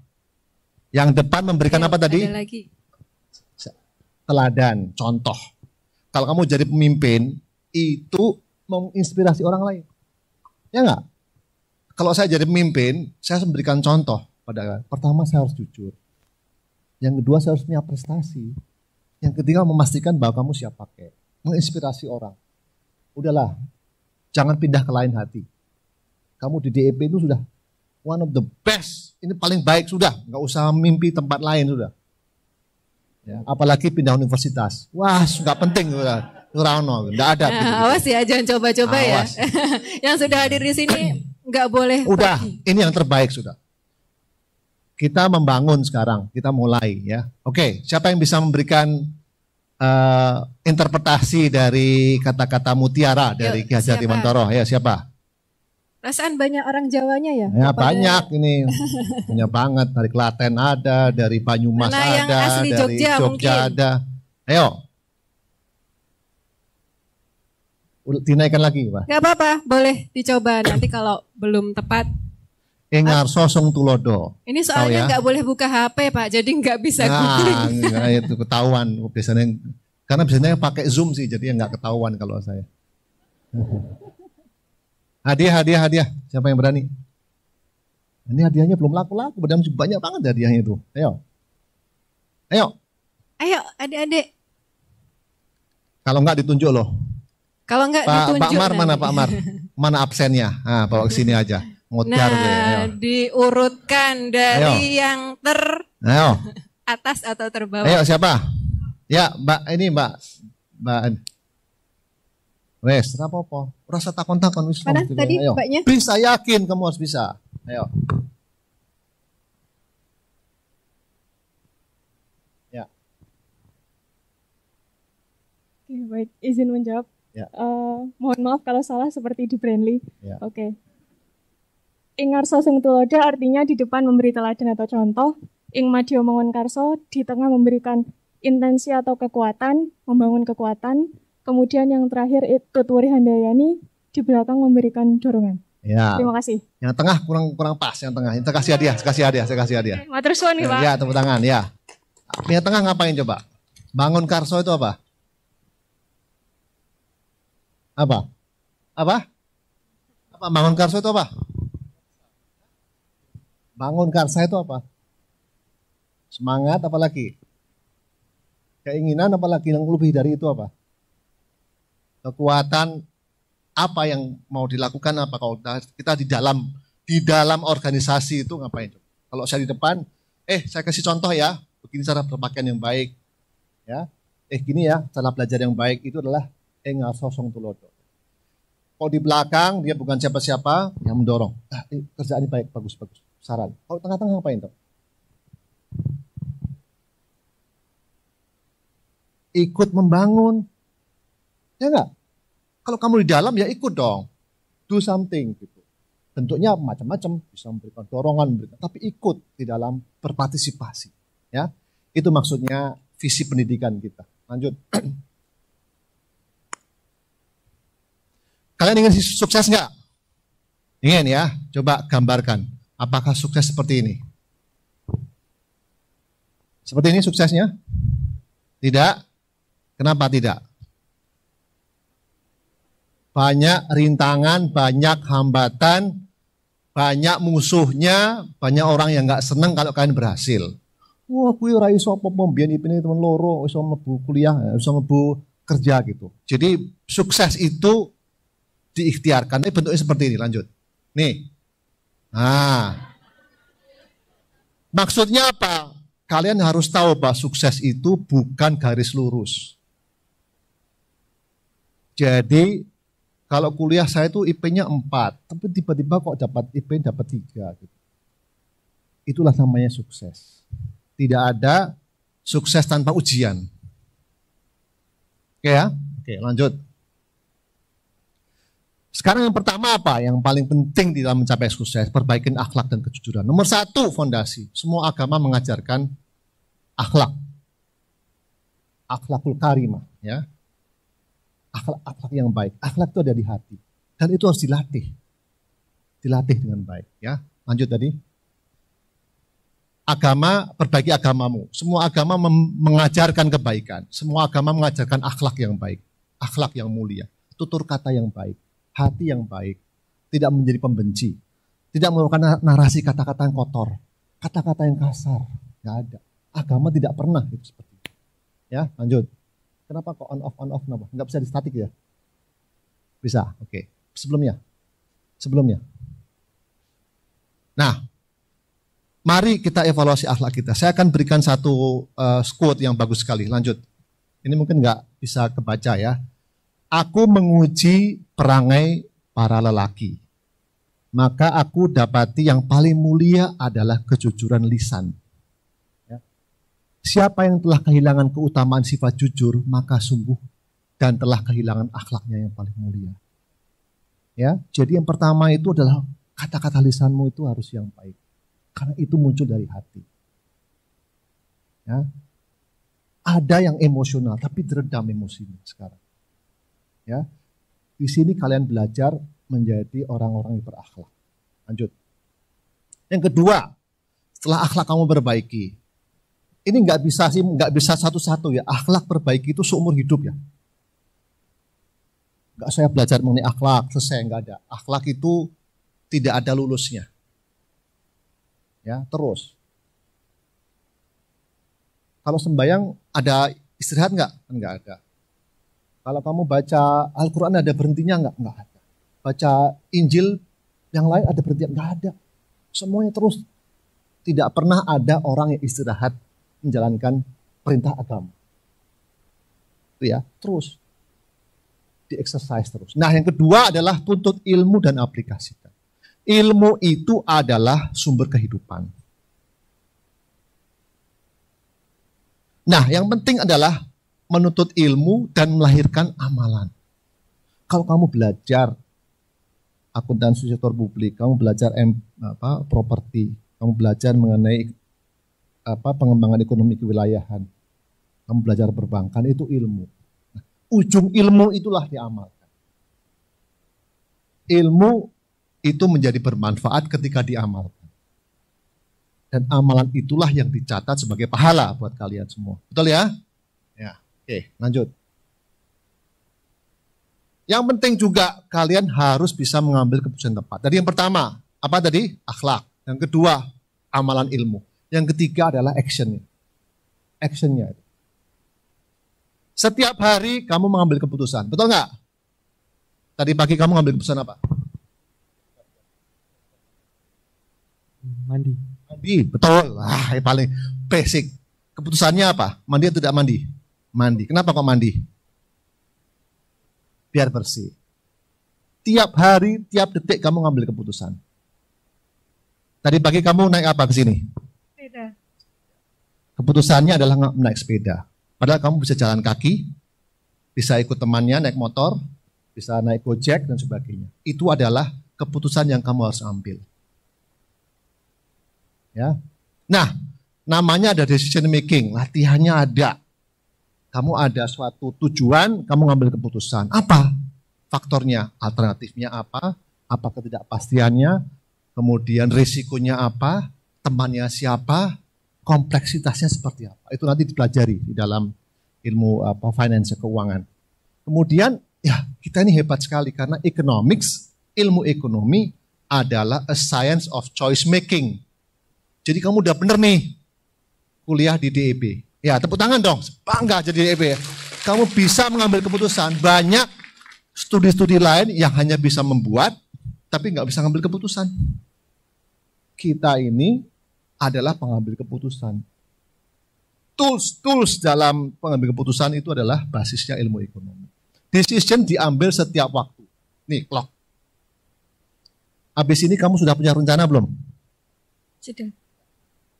Yang depan memberikan apa tadi? Ada lagi. Teladan, contoh. Kalau kamu jadi pemimpin, itu menginspirasi orang lain. Ya enggak? Kalau saya jadi pemimpin, saya harus memberikan contoh. Pertama saya harus jujur. Yang kedua saya harus punya prestasi. Yang ketiga memastikan bahwa kamu siap pakai. Menginspirasi orang. Udahlah. Jangan pindah ke lain hati. Kamu di DEP itu sudah one of the best. Ini paling baik sudah. Nggak usah mimpi tempat lain sudah. Ya, apalagi pindah universitas. Wah, nggak penting sudah. Rano, nggak ada. Awas ya, jangan coba-coba ya. Yang sudah hadir di sini nggak boleh. Udah, ini yang terbaik sudah. Kita membangun sekarang, kita mulai ya. Oke, siapa yang bisa memberikan interpretasi dari kata-kata mutiara dari Ki Hajar Dewantoro? Ya, siapa? Perasaan banyak orang Jawanya ya? Ya banyak ini, banyak banget. Dari Klaten ada, dari Banyumas ada, asli dari Jogja ada. Ayo, dinaikkan lagi Pak. Gak apa-apa, boleh dicoba nanti kalau belum tepat. Engar sosong tulodo. Ini soalnya nggak boleh buka HP Pak, jadi nggak bisa googling. Nah, itu ketahuan biasanya. Karena biasanya pakai Zoom sih, jadi nggak ketahuan kalau saya. Hadiah. Siapa yang berani? Ini hadiahnya belum laku-laku, banyak banget hadiahnya itu. Ayo, adik-adik. Kalau nggak ditunjuk loh. Kalau nggak ditunjuk. Pak Mar mana Pak Mar? Mana absennya? Nah, bawa ke sini aja. Diurutkan dari yang atas atau terbawah. Ayo siapa? Ya, Mbak Wes, ora apa-apa. Rasa takon-takon wis. Mana tadi Ayo. mbaknya? Bisa, yakin kamu harus bisa. Ayo. Ya. Oke, baik, izin menjawab. Ya. Mohon maaf kalau salah seperti di Brandly. Ya. Oke. Ing ngarsa sing tulodo artinya di depan memberi teladan atau contoh. Ing madya mangun karso di tengah memberikan intensi atau kekuatan, membangun kekuatan. Kemudian yang terakhir tuturi handayani di belakang memberikan dorongan. Ya. Terima kasih. Yang tengah kurang pas, yang tengah. Kita kasih hadiah, saya kasih hadiah. Matur suwun nih, Pak. Ya, tepuk tangan, ya. Yang tengah ngapain coba? Bangun karso itu apa? Apa? Apa? Apa bangun karso itu apa? Bangun karsa itu apa? Semangat apalagi? Keinginan apalagi yang lebih dari itu apa? Kekuatan apa yang mau dilakukan apa kalau kita di dalam organisasi itu ngapain? Kalau saya di depan, saya kasih contoh ya, begini cara berpakaian yang baik, ya, gini ya cara belajar yang baik itu adalah ngarsa song tulodo. Kalau di belakang dia bukan siapa-siapa yang mendorong, kerjaan ini baik, bagus. Saran. Kalau tengah-tengah ngapain tuh? Ikut membangun, ya enggak? Kalau kamu di dalam ya ikut dong, do something gitu. Bentuknya macam-macam, bisa memberikan dorongan, tapi ikut di dalam berpartisipasi. Ya, itu maksudnya visi pendidikan kita. Lanjut. Kalian ingin sukses nggak? Ingin ya? Coba gambarkan. Apakah sukses seperti ini? Seperti ini suksesnya? Tidak? Kenapa tidak? Banyak rintangan, banyak hambatan, banyak musuhnya, banyak orang yang nggak senang kalau kalian berhasil. Wah, kuwi ora iso apa-apa mbiyen ipine temen loro, iso mlebu kuliah, iso mlebu kerja gitu. Jadi sukses itu diikhtiarkan. Ini bentuknya seperti ini, lanjut. Nih. Nah. Maksudnya apa? Kalian harus tahu bahwa sukses itu bukan garis lurus. Jadi kalau kuliah saya itu IP-nya 4, tapi tiba-tiba kok dapat IP dapat 3 gitu. Itulah namanya sukses. Tidak ada sukses tanpa ujian. Oke ya? Oke, lanjut. Sekarang yang pertama apa? Yang paling penting di dalam mencapai sukses, perbaikin akhlak dan kejujuran. Nomor 1, fondasi. Semua agama mengajarkan akhlak. Akhlakul karimah, ya. Akhlak yang baik. Akhlak itu ada di hati. Dan itu harus dilatih. Dilatih dengan baik, ya. Lanjut tadi. Agama, perbaiki agamamu. Semua agama mengajarkan kebaikan. Semua agama mengajarkan akhlak yang baik. Akhlak yang mulia. Tutur kata yang baik. Hati yang baik, tidak menjadi pembenci, tidak melakukan narasi kata-kata yang kotor, kata-kata yang kasar, nggak ada. Agama tidak pernah itu seperti itu. Ya, lanjut. Kenapa kok on off, kenapa? Nggak bisa di statik ya? Bisa, oke. Sebelumnya. Nah, mari kita evaluasi akhlak kita. Saya akan berikan satu quote yang bagus sekali. Lanjut. Ini mungkin nggak bisa kebaca ya. Aku menguji perangai para lelaki, maka aku dapati yang paling mulia adalah kejujuran lisan. Ya. Siapa yang telah kehilangan keutamaan sifat jujur, maka sungguh dan telah kehilangan akhlaknya yang paling mulia. Ya, jadi yang pertama itu adalah kata-kata lisanmu itu harus yang baik, karena itu muncul dari hati. Ya. Ada yang emosional, tapi diredam emosinya sekarang. Ya, di sini kalian belajar menjadi orang-orang yang berakhlak. Lanjut. Yang kedua, setelah akhlak kamu perbaiki, ini nggak bisa satu-satu ya. Akhlak perbaiki itu seumur hidup ya. Nggak saya belajar mengenai akhlak selesai, nggak ada. Akhlak itu tidak ada lulusnya. Ya, terus. Kalau sembahyang ada istirahat nggak? Nggak ada. Kalau kamu baca Al-Quran ada berhentinya enggak? Enggak ada. Baca Injil yang lain ada berhentinya? Enggak ada. Semuanya terus. Tidak pernah ada orang yang istirahat menjalankan perintah agama. Itu ya, terus. di-exercise terus. Nah, yang kedua adalah tuntut ilmu dan aplikasikan. Ilmu itu adalah sumber kehidupan. Nah, yang penting adalah menuntut ilmu dan melahirkan amalan. Kalau kamu belajar akuntansi sektor publik, kamu belajar properti, kamu belajar mengenai pengembangan ekonomi kewilayahan, kamu belajar perbankan, itu ilmu. Nah, ujung ilmu itulah diamalkan. Ilmu itu menjadi bermanfaat ketika diamalkan. Dan amalan itulah yang dicatat sebagai pahala buat kalian semua. Betul ya? Ya, oke, lanjut. Yang penting juga kalian harus bisa mengambil keputusan tepat. Jadi yang pertama, apa tadi? Akhlak. Yang kedua, amalan ilmu. Yang ketiga adalah actionnya. Actionnya. Setiap hari kamu mengambil keputusan. Betul nggak? Tadi pagi kamu mengambil keputusan apa? Mandi. Mandi, betul. Yang paling basic. Keputusannya apa? Mandi atau tidak mandi? Mandi. Kenapa kok mandi? Biar bersih. Tiap hari, tiap detik kamu ngambil keputusan. Tadi pagi kamu naik apa ke sini? Sepeda. Keputusannya adalah naik sepeda. Padahal kamu bisa jalan kaki, bisa ikut temannya naik motor, bisa naik Gojek dan sebagainya. Itu adalah keputusan yang kamu harus ambil. Ya. Nah, namanya ada decision making, latihannya ada. Kamu ada suatu tujuan, kamu ngambil keputusan. Apa faktornya? Alternatifnya apa? Apa ketidakpastiannya? Kemudian risikonya apa? Temannya siapa? Kompleksitasnya seperti apa? Itu nanti dipelajari di dalam ilmu finance keuangan. Kemudian ya kita ini hebat sekali karena economics, ilmu ekonomi adalah a science of choice making. Jadi kamu udah bener nih kuliah di DEB. Ya tepuk tangan dong, bangga jadi DEB. Kamu bisa mengambil keputusan. Banyak studi-studi lain yang hanya bisa membuat, tapi nggak bisa mengambil keputusan. Kita ini adalah pengambil keputusan. Tools dalam pengambil keputusan itu adalah basisnya ilmu ekonomi. Decision diambil setiap waktu. Nih, clock. Habis ini kamu sudah punya rencana belum? Sudah.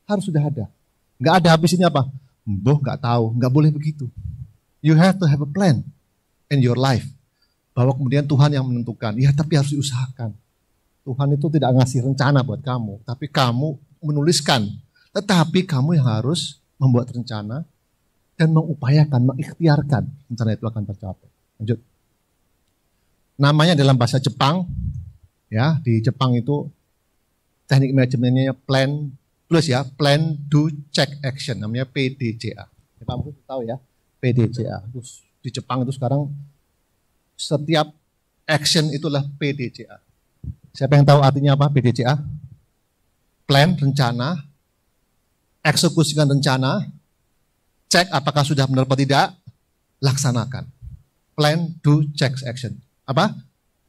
Harus sudah ada. Nggak ada habis ini apa? Nggak tahu. Nggak boleh begitu. You have to have a plan in your life. Bahwa kemudian Tuhan yang menentukan. Ya, tapi harus diusahakan. Tuhan itu tidak ngasih rencana buat kamu. Tapi kamu menuliskan. Tetapi kamu yang harus membuat rencana dan mengupayakan, mengikhtiarkan rencana itu akan tercapai. Lanjut. Namanya dalam bahasa Jepang. Ya, di Jepang itu teknik manajemennya plan, tulis ya, plan, do, check, action, namanya PDCA. Kamu tahu ya, PDCA. Terus di Jepang itu sekarang setiap action itulah PDCA. Siapa yang tahu artinya apa PDCA? Plan, rencana, eksekusikan rencana, cek apakah sudah benar atau tidak, laksanakan. Plan, do, check, action. Apa?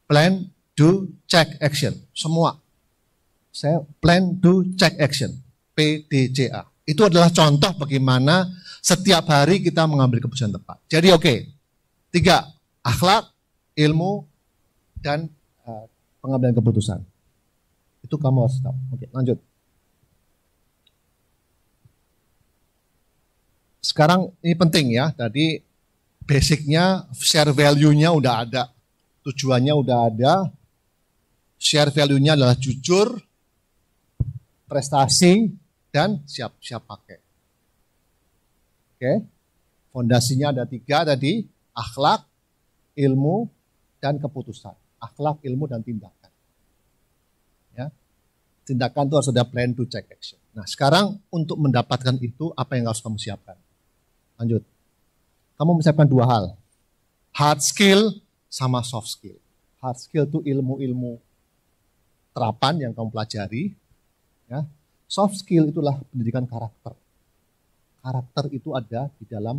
Plan, do, check, action. Semua. Saya plan, do, check, action. PDCA. Itu adalah contoh bagaimana setiap hari kita mengambil keputusan tepat. Jadi oke. 3. Akhlak, ilmu, dan pengambilan keputusan. Itu kamu harus tahu. Oke, lanjut. Sekarang ini penting ya. Tadi basicnya share value-nya udah ada. Tujuannya udah ada. Share value-nya adalah jujur, prestasi, dan siap pakai. Oke. Fondasinya ada 3 tadi. Akhlak, ilmu, dan keputusan. Akhlak, ilmu, dan tindakan. Ya. Tindakan itu harus ada plan to check action. Nah sekarang untuk mendapatkan itu apa yang harus kamu siapkan? Lanjut. Kamu menyiapkan 2 hal. Hard skill sama soft skill. Hard skill itu ilmu-ilmu terapan yang kamu pelajari. Ya. Soft skill itulah pendidikan karakter. Karakter itu ada di dalam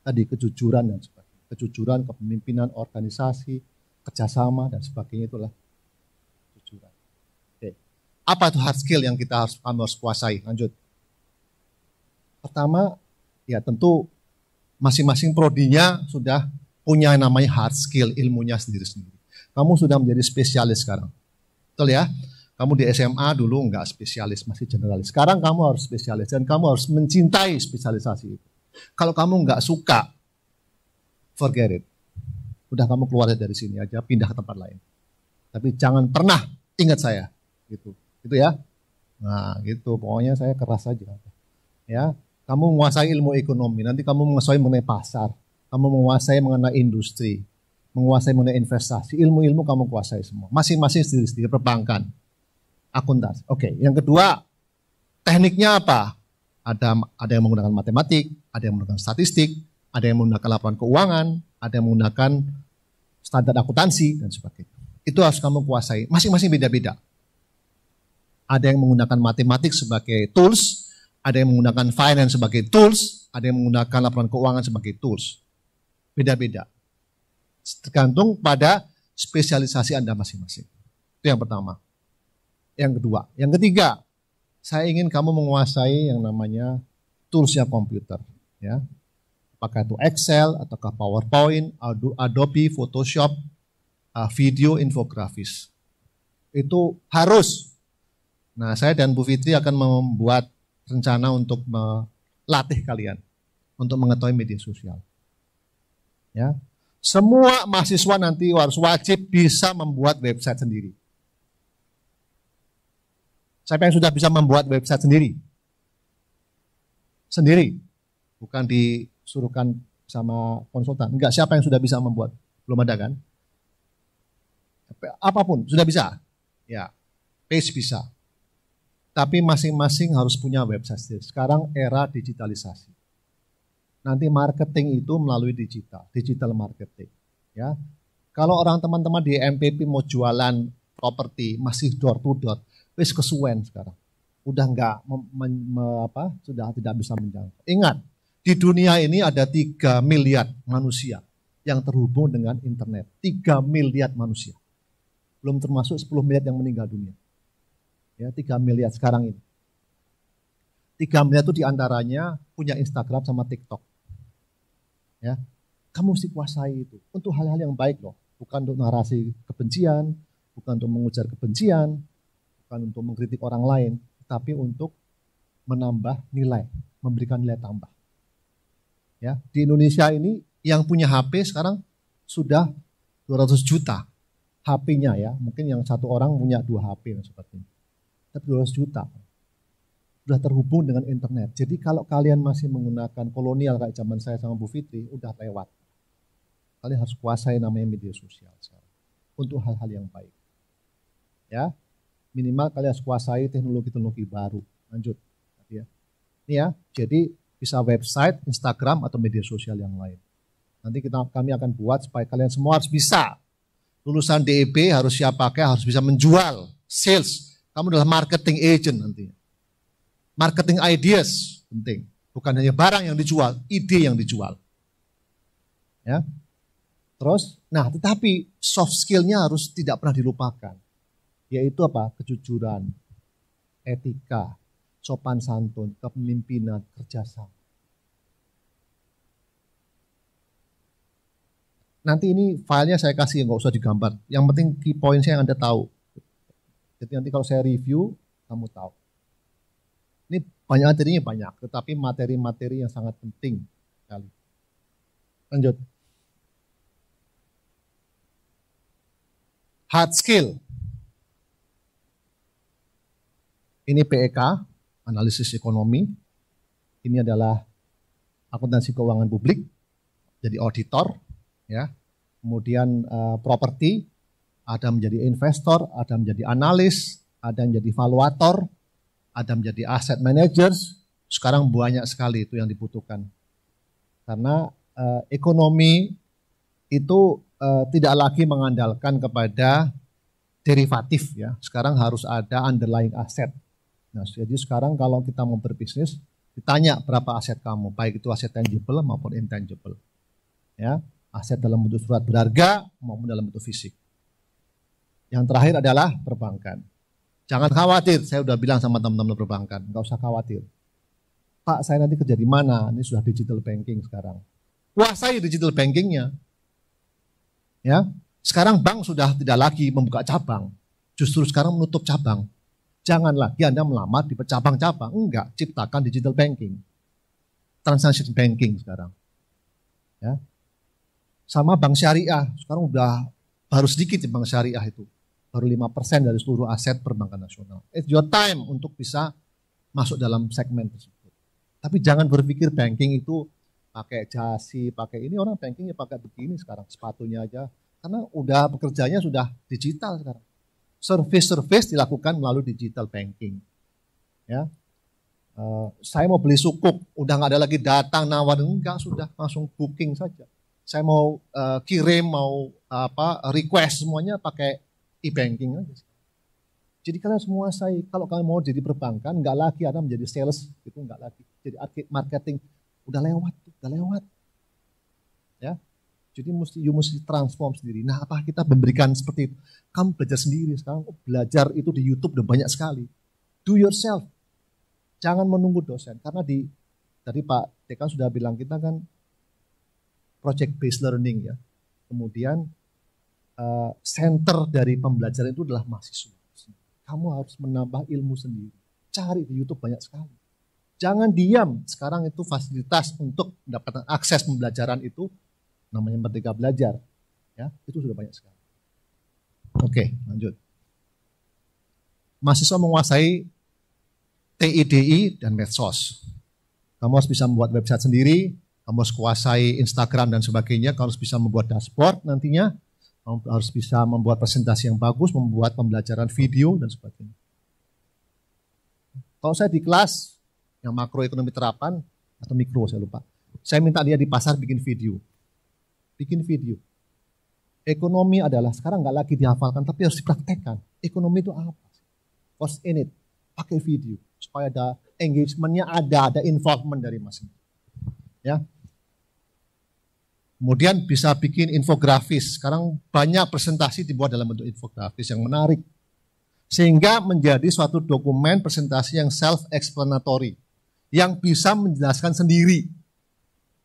tadi kejujuran dan sebagainya. Kejujuran, kepemimpinan, organisasi, kerjasama dan sebagainya itulah kejujuran. Oke. Apa itu hard skill yang kamu harus kuasai? Lanjut. Pertama, ya tentu masing-masing prodinya sudah punya yang namanya hard skill, ilmunya sendiri-sendiri. Kamu sudah menjadi spesialis sekarang. Betul ya? Kamu di SMA dulu enggak spesialis, masih generalis. Sekarang kamu harus spesialis dan kamu harus mencintai spesialisasi itu. Kalau kamu enggak suka, forget it. Udah kamu keluar dari sini aja, pindah ke tempat lain. Tapi jangan pernah ingat saya. Gitu ya. Nah gitu, pokoknya saya keras saja. Ya, kamu menguasai ilmu ekonomi, nanti kamu menguasai mengenai pasar, kamu menguasai mengenai industri, menguasai mengenai investasi, ilmu-ilmu kamu kuasai semua. Masing-masing sendiri-sendiri, perbankan, akuntansi. Oke, yang kedua, tekniknya apa? Ada yang menggunakan matematik, ada yang menggunakan statistik, ada yang menggunakan laporan keuangan, ada yang menggunakan standar akuntansi, dan sebagainya. Itu harus kamu kuasai, masing-masing beda-beda. Ada yang menggunakan matematik sebagai tools, ada yang menggunakan finance sebagai tools, ada yang menggunakan laporan keuangan sebagai tools. Beda-beda. Tergantung pada spesialisasi Anda masing-masing. Itu yang pertama. Yang kedua. Yang ketiga, saya ingin kamu menguasai yang namanya toolsnya komputer. Ya. Apakah itu Excel, ataukah PowerPoint, Adobe, Photoshop, video, infografis. Itu harus. Nah, saya dan Bu Fitri akan membuat rencana untuk melatih kalian untuk mengetahui media sosial. Ya, semua mahasiswa nanti harus wajib bisa membuat website sendiri. Siapa yang sudah bisa membuat website sendiri? Sendiri, bukan disuruhkan sama konsultan. Enggak, siapa yang sudah bisa membuat? Belum ada kan? Apapun sudah bisa. Ya, page bisa. Tapi masing-masing harus punya website sendiri. Sekarang era digitalisasi. Nanti marketing itu melalui digital marketing. Ya, kalau orang teman-teman di MPP mau jualan properti masih door to door, wis kesuwen sekarang. Udah enggak sudah tidak bisa menjangkau. Ingat, di dunia ini ada 3 miliar manusia yang terhubung dengan internet. 3 miliar manusia. Belum termasuk 10 miliar yang meninggal dunia. Ya, 3 miliar sekarang ini. 3 miliar itu diantaranya punya Instagram sama TikTok. Ya, kamu mesti kuasai itu untuk hal-hal yang baik loh, bukan untuk narasi kebencian, bukan untuk mengujar kebencian, bukan untuk mengkritik orang lain, tapi untuk menambah nilai, memberikan nilai tambah. Ya, di Indonesia ini yang punya HP sekarang sudah 200 juta HP-nya ya, mungkin yang satu orang punya 2 HP seperti ini. Tapi 200 juta sudah terhubung dengan internet. Jadi kalau kalian masih menggunakan kolonial kayak zaman saya sama Bu Fitri, udah lewat. Kalian harus kuasai namanya media sosial sekarang untuk hal-hal yang baik. Ya, minimal kalian harus kuasai teknologi-teknologi baru. Lanjut. Ya. Ini ya, jadi bisa website, Instagram atau media sosial yang lain. Nanti kami akan buat supaya kalian semua harus bisa. Lulusan DEB harus siap pakai, harus bisa menjual, sales. Kamu adalah marketing agent nantinya. Marketing ideas penting. Bukan hanya barang yang dijual, ide yang dijual. Ya. Terus, nah tetapi soft skill-nya harus tidak pernah dilupakan. Yaitu apa? Kejujuran, etika, sopan santun, kepemimpinan, kerjasama. Nanti ini filenya saya kasih, nggak usah digambar. Yang penting key points-nya yang Anda tahu. Jadi nanti kalau saya review, kamu tahu. Ini banyak materinya banyak, tetapi materi-materi yang sangat penting sekali. Lanjut. Hard skill. Ini PEK, analisis ekonomi. Ini adalah akuntansi keuangan publik, jadi auditor, ya. Kemudian properti, ada menjadi investor, ada menjadi analis, ada menjadi valuator, ada menjadi asset managers. Sekarang banyak sekali itu yang dibutuhkan. Karena ekonomi itu tidak lagi mengandalkan kepada derivatif ya. Sekarang harus ada underlying asset. Nah, jadi sekarang kalau kita mau berbisnis, ditanya berapa aset kamu, baik itu aset tangible maupun intangible. Ya, aset dalam bentuk surat berharga maupun dalam bentuk fisik. Yang terakhir adalah perbankan. Jangan khawatir, saya udah bilang sama teman-teman perbankan, nggak usah khawatir. Pak, saya nanti kerja di mana? Ini sudah digital banking sekarang. Kuasai digital bankingnya. Ya, sekarang bank sudah tidak lagi membuka cabang, justru sekarang menutup cabang. Jangan lagi Anda melamar di cabang-cabang, enggak, ciptakan digital banking, transaction banking sekarang. Ya, sama bank syariah, sekarang udah baru sedikit di bank syariah itu, baru 5% dari seluruh aset perbankan nasional. It's your time untuk bisa masuk dalam segmen tersebut. Tapi jangan berpikir banking itu pakai jasi, pakai ini, orang bankingnya pakai begini sekarang, sepatunya aja. Karena udah pekerjaannya sudah digital sekarang. Service dilakukan melalui digital banking. Ya, saya mau beli sukuk, udah nggak ada lagi datang nawarin, enggak, sudah langsung booking saja. Saya mau kirim, mau request, semuanya pakai e-banking aja. Jadi kalian semua kalau kalian mau jadi perbankan, nggak lagi Anda menjadi sales, itu nggak lagi. Jadi marketing udah lewat. Ya, jadi mesti transform sendiri. Nah, apa kita memberikan seperti itu? Kamu belajar sendiri sekarang. Belajar itu di YouTube udah banyak sekali. Do yourself. Jangan menunggu dosen. Karena tadi Pak Dekan sudah bilang kita kan project based learning ya. Kemudian center dari pembelajaran itu adalah mahasiswa. Kamu harus menambah ilmu sendiri. Cari di YouTube banyak sekali. Jangan diam. Sekarang itu fasilitas untuk mendapatkan akses pembelajaran itu namanya Merdeka Belajar. Ya, itu sudah banyak sekali. Oke, lanjut. Mahasiswa menguasai TIDI dan medsos. Kamu harus bisa membuat website sendiri, kamu harus kuasai Instagram dan sebagainya, kamu harus bisa membuat dashboard nantinya, kamu harus bisa membuat presentasi yang bagus, membuat pembelajaran video dan sebagainya. Kalau saya di kelas yang makroekonomi terapan atau mikro saya lupa, saya minta dia di pasar bikin video. Ekonomi adalah sekarang nggak lagi dihafalkan tapi harus dipraktekkan. Ekonomi itu apa? What's in it? Pakai video supaya ada engagementnya, ada involvement dari masing-masing. Ya. Kemudian bisa bikin infografis. Sekarang banyak presentasi dibuat dalam bentuk infografis yang menarik. Sehingga menjadi suatu dokumen presentasi yang self-explanatory. Yang bisa menjelaskan sendiri.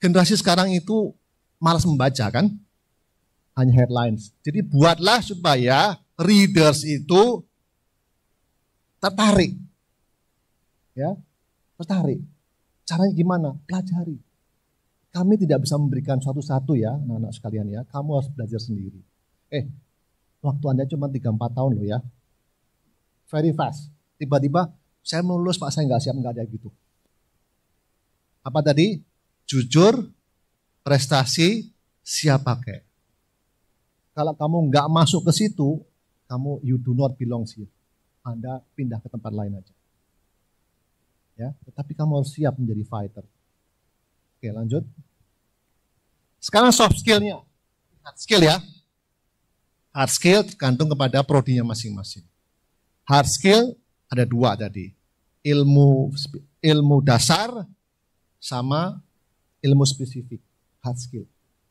Generasi sekarang itu malas membaca kan? Hanya headlines. Jadi buatlah supaya readers itu tertarik. Ya, tertarik. Caranya gimana? Pelajari. Kami tidak bisa memberikan satu-satu ya, anak-anak sekalian ya. Kamu harus belajar sendiri. Waktu Anda cuma 3-4 tahun loh ya. Very fast. Tiba-tiba, saya mau lulus Pak, saya nggak siap, nggak ada gitu. Apa tadi? Jujur, prestasi, siap pakai. Kalau kamu nggak masuk ke situ, you do not belong here. Anda pindah ke tempat lain aja. Ya, tetapi kamu harus siap menjadi fighter. Oke, lanjut. Sekarang soft skill-nya. Hard skill ya. Hard skill tergantung kepada prodinya masing-masing. Hard skill ada 2 tadi. Ilmu dasar sama ilmu spesifik. Hard skill.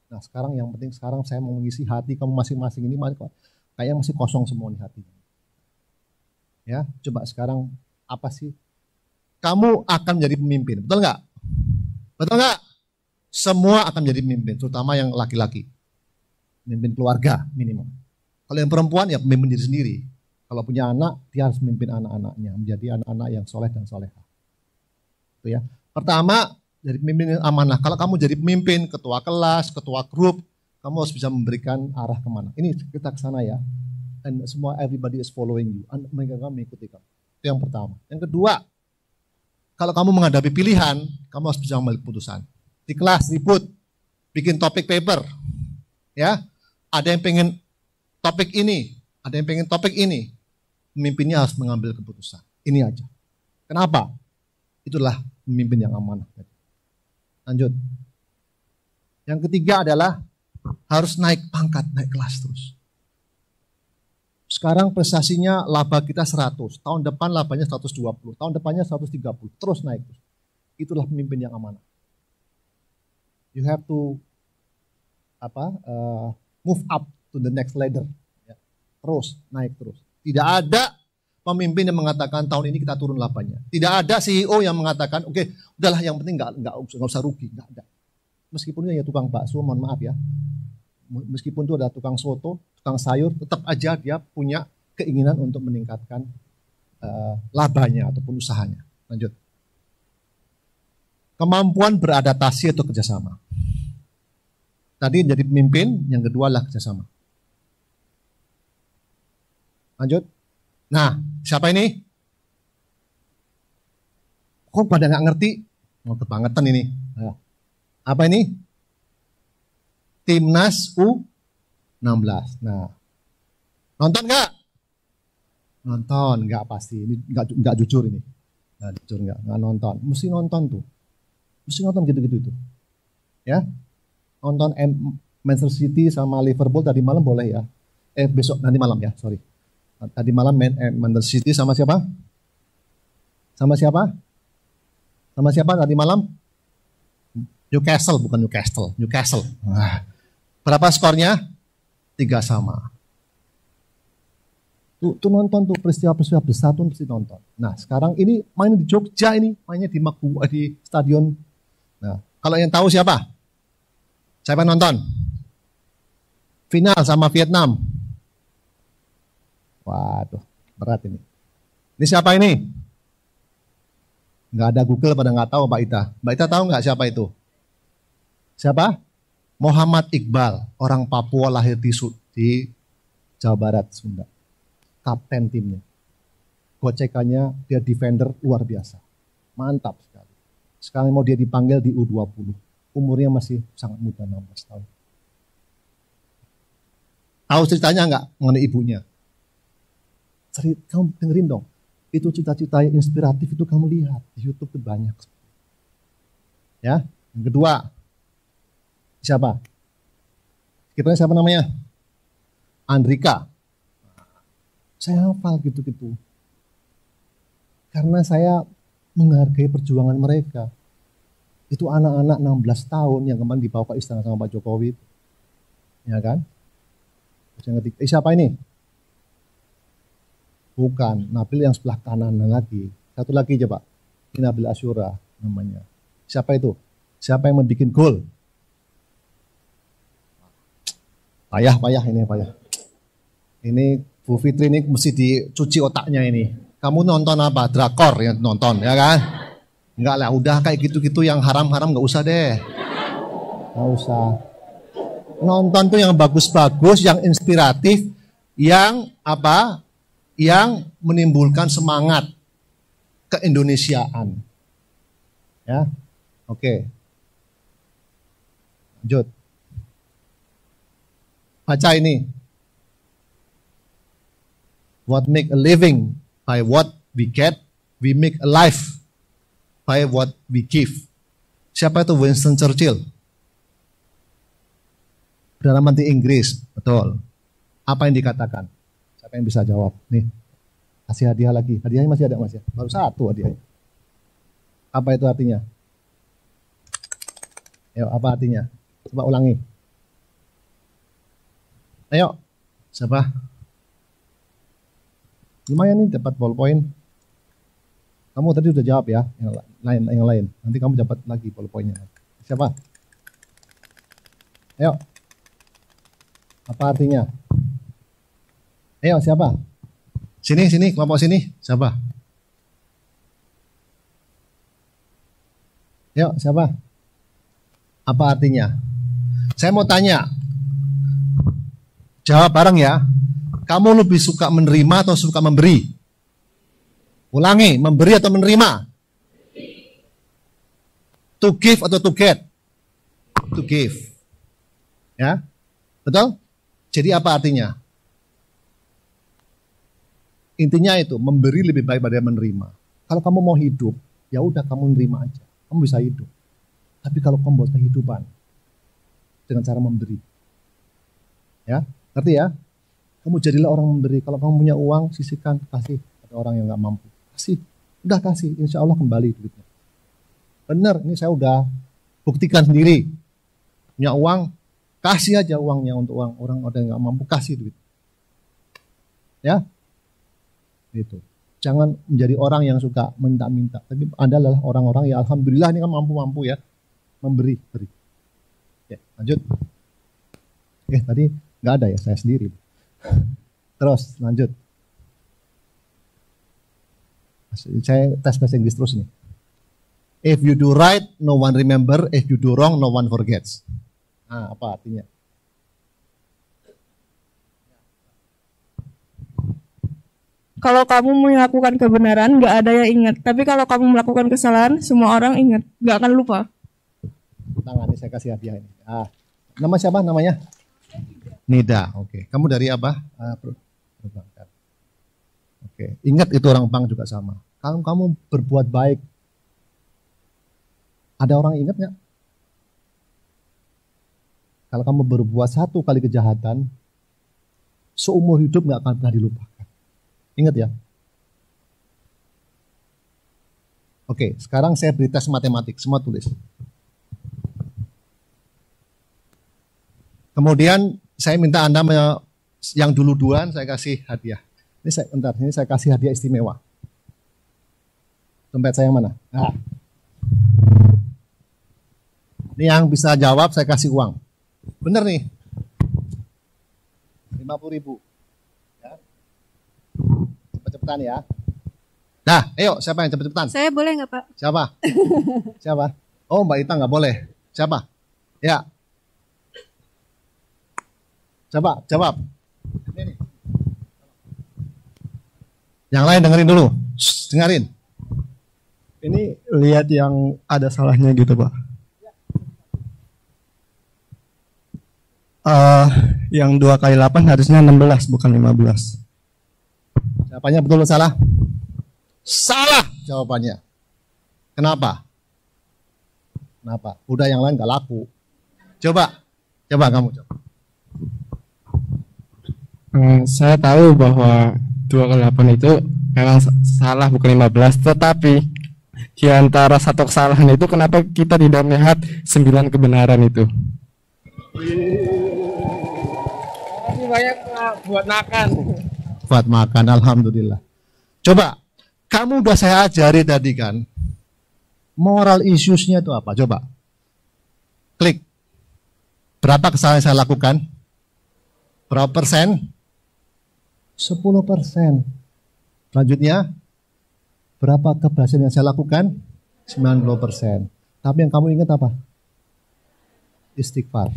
Nah, sekarang yang penting saya mau mengisi hati kamu masing-masing ini kayaknya masih kosong semua nih hatinya. Ya, coba sekarang apa sih? Kamu akan menjadi pemimpin, betul nggak? Betul nggak? Semua akan menjadi pemimpin, terutama yang laki-laki. Pemimpin keluarga minimal. Kalau yang perempuan ya pemimpin diri sendiri. Kalau punya anak, dia harus memimpin anak-anaknya, menjadi anak-anak yang soleh dan soleha. Itu ya. Pertama, jadi pemimpin amanah. Kalau kamu jadi pemimpin, ketua kelas, ketua grup, kamu harus bisa memberikan arah kemana. Ini kita ke sana ya. And semua everybody is following you. Mereka mengikuti kamu. Itu yang pertama. Yang kedua, kalau kamu menghadapi pilihan, kamu harus bisa mengambil keputusan. Di kelas ribut, bikin topik paper, ya. Ada yang pengen topik ini, ada yang pengen topik ini. Pemimpinnya harus mengambil keputusan. Ini aja. Kenapa? Itulah pemimpin yang amanah. Lanjut. Yang ketiga adalah harus naik pangkat, naik kelas terus. Sekarang prestasinya laba kita 100, tahun depan labanya 120, tahun depannya 130, terus naik. Itulah pemimpin yang amanah. You have to move up to the next ladder. Ya. Terus, naik terus. Tidak ada pemimpin yang mengatakan tahun ini kita turun labanya. Tidak ada CEO yang mengatakan, oke, udahlah yang penting nggak usah rugi, nggak ada. Meskipun dia tukang bakso, mohon maaf ya. Meskipun itu ada tukang soto, tukang sayur, tetap aja dia punya keinginan untuk meningkatkan labanya ataupun usahanya. Lanjut. Kemampuan beradaptasi atau kerjasama. Tadi jadi pemimpin, yang kedua adalah kerjasama. Lanjut. Nah, siapa ini? Kok pada nggak ngerti? Oh, kebangetan ini. Nah, apa ini? Timnas U16. Nah, nonton nggak? Nonton, nggak pasti. Ini nggak jujur ini. Nggak jujur, nggak nonton. Mesti nonton tuh. Mesti nonton gitu-gitu itu. Ya, nonton Manchester City sama Liverpool tadi malam boleh ya. Besok nanti malam ya, sorry. Tadi malam Manchester City sama siapa? Sama siapa? Sama siapa tadi malam? Newcastle, bukan Newcastle. Newcastle. Nah, berapa skornya? 3-3. Tuh nonton tuh peristiwa-peristiwa besar tuh mesti nonton. Nah sekarang ini main di Jogja ini, mainnya di stadion. Nah kalau yang tahu siapa? Siapa nonton? Final sama Vietnam. Waduh, berat ini. Ini siapa ini? Nggak ada Google pada nggak tahu Mbak Ita. Mbak Ita tahu nggak siapa itu? Siapa? Muhammad Iqbal, orang Papua lahir di Jawa Barat, Sunda. Kapten timnya. Gocekannya dia defender luar biasa. Mantap sekali. Sekarang mau dia dipanggil di U20. Umurnya masih sangat muda, 16 tahun. Tahu ceritanya nggak mengenai ibunya? Kamu dengerin dong. Itu cita-cita yang inspiratif itu kamu lihat di YouTube itu banyak. Ya, yang kedua siapa? Kipernya siapa namanya? Andrika. Saya hafal gitu-gitu. Karena saya menghargai perjuangan mereka. Itu anak-anak 16 tahun yang kemarin dibawa ke istana sama Pak Jokowi. Ya kan? Yang ketiga, siapa ini? Bukan, Nabil yang sebelah kanan lagi. Satu lagi coba. Ini Nabil Asyura namanya. Siapa itu? Siapa yang membuat gol? Payah ini payah. Ini Bu Fitri ini mesti dicuci otaknya ini. Kamu nonton apa? Drakor yang nonton, ya kan? Enggak lah, udah kayak gitu-gitu yang haram-haram nggak usah deh. Nggak usah. Nonton tuh yang bagus-bagus, yang inspiratif, yang apa? Yang menimbulkan semangat keindonesiaan. Ya, oke. Lanjut. Baca ini. What make a living by what we get, we make a life by what we give. Siapa itu? Winston Churchill. Perdana Menteri Inggris, betul. Apa yang dikatakan? Siapa yang bisa jawab? Nih, kasih hadiah lagi. Hadiahnya masih ada Mas ya? Baru satu hadiahnya. Apa itu artinya? Ayo, apa artinya? Coba ulangi. Ayo, siapa? Lumayan nih dapat ballpoint. Kamu tadi udah jawab ya, yang lain. Nanti kamu dapat lagi ballpointnya. Siapa? Ayo. Apa artinya? Ayo siapa? Sini, kelompok sini. Siapa? Ayo siapa? Apa artinya? Saya mau tanya. Jawab bareng ya. Kamu lebih suka menerima atau suka memberi? Ulangi, memberi atau menerima? To give atau to get? To give. Ya, betul? Jadi apa artinya? Intinya itu, memberi lebih baik daripada menerima. Kalau kamu mau hidup, ya udah kamu menerima aja. Kamu bisa hidup. Tapi kalau kamu buat kehidupan dengan cara memberi. Ya, ngerti ya? Kamu jadilah orang memberi. Kalau kamu punya uang, sisihkan, kasih pada orang yang nggak mampu. Kasih, udah kasih, insya Allah kembali duitnya. Benar, ini saya udah buktikan sendiri. Punya uang, kasih aja uangnya untuk orang yang nggak mampu, kasih duit. Ya, itu. Jangan menjadi orang yang suka minta-minta. Tapi Anda adalah orang-orang yang alhamdulillah ini kan mampu-mampu ya, memberi. Ya, lanjut. Tadi nggak ada ya, saya sendiri. Terus lanjut. Saya tes bahasa Inggris terus nih. If you do right, no one remember. If you do wrong, no one forgets. Nah, apa artinya? Kalau kamu melakukan kebenaran, nggak ada yang ingat. Tapi kalau kamu melakukan kesalahan, semua orang ingat, nggak akan lupa. Tangan ini saya kasih hadiah ini. Nama siapa namanya? Nida. Oke. Kamu dari apa? Perbankan. Oke. Ingat itu orang bank juga sama. Kamu berbuat baik. Ada orang ingat nggak? Kalau kamu berbuat 1 kali kejahatan, seumur hidup nggak akan pernah dilupakan. Ingat ya. Oke, sekarang saya beri tes matematik, semua tulis. Kemudian saya minta Anda yang dulu duluan saya kasih hadiah. Ini saya kasih hadiah istimewa. Dompet saya yang mana? Nah. Ini yang bisa jawab saya kasih uang. Bener nih. 50.000. Ya. Cepet-cepetan ya. Nah, ayo siapa yang cepet-cepetan? Saya boleh nggak Pak? Siapa? Siapa? Oh, Mbak Ita nggak boleh. Siapa? Ya. Coba, jawab. Ini. Yang lain dengerin dulu. Dengerin. Ini lihat yang ada salahnya gitu, Pak. Yang 2 kali 8 harusnya 16 bukan 15. Jawabannya betul atau salah? Salah jawabannya. Kenapa? Kenapa? Udah yang lain gak laku. Coba kamu coba. Saya tahu bahwa 2 kali 8 itu memang salah bukan 15, tetapi di antara 1 kesalahan itu kenapa kita tidak melihat 9 kebenaran itu? Banyak buat makan. Buat makan, alhamdulillah. Coba, kamu udah saya ajari tadi kan, moral issues-nya itu apa? Coba, klik. Berapa kesalahan yang saya lakukan? Berapa persen? 10%. Selanjutnya, berapa keberhasilan yang saya lakukan? 90%. Tapi yang kamu ingat apa? Istighfar.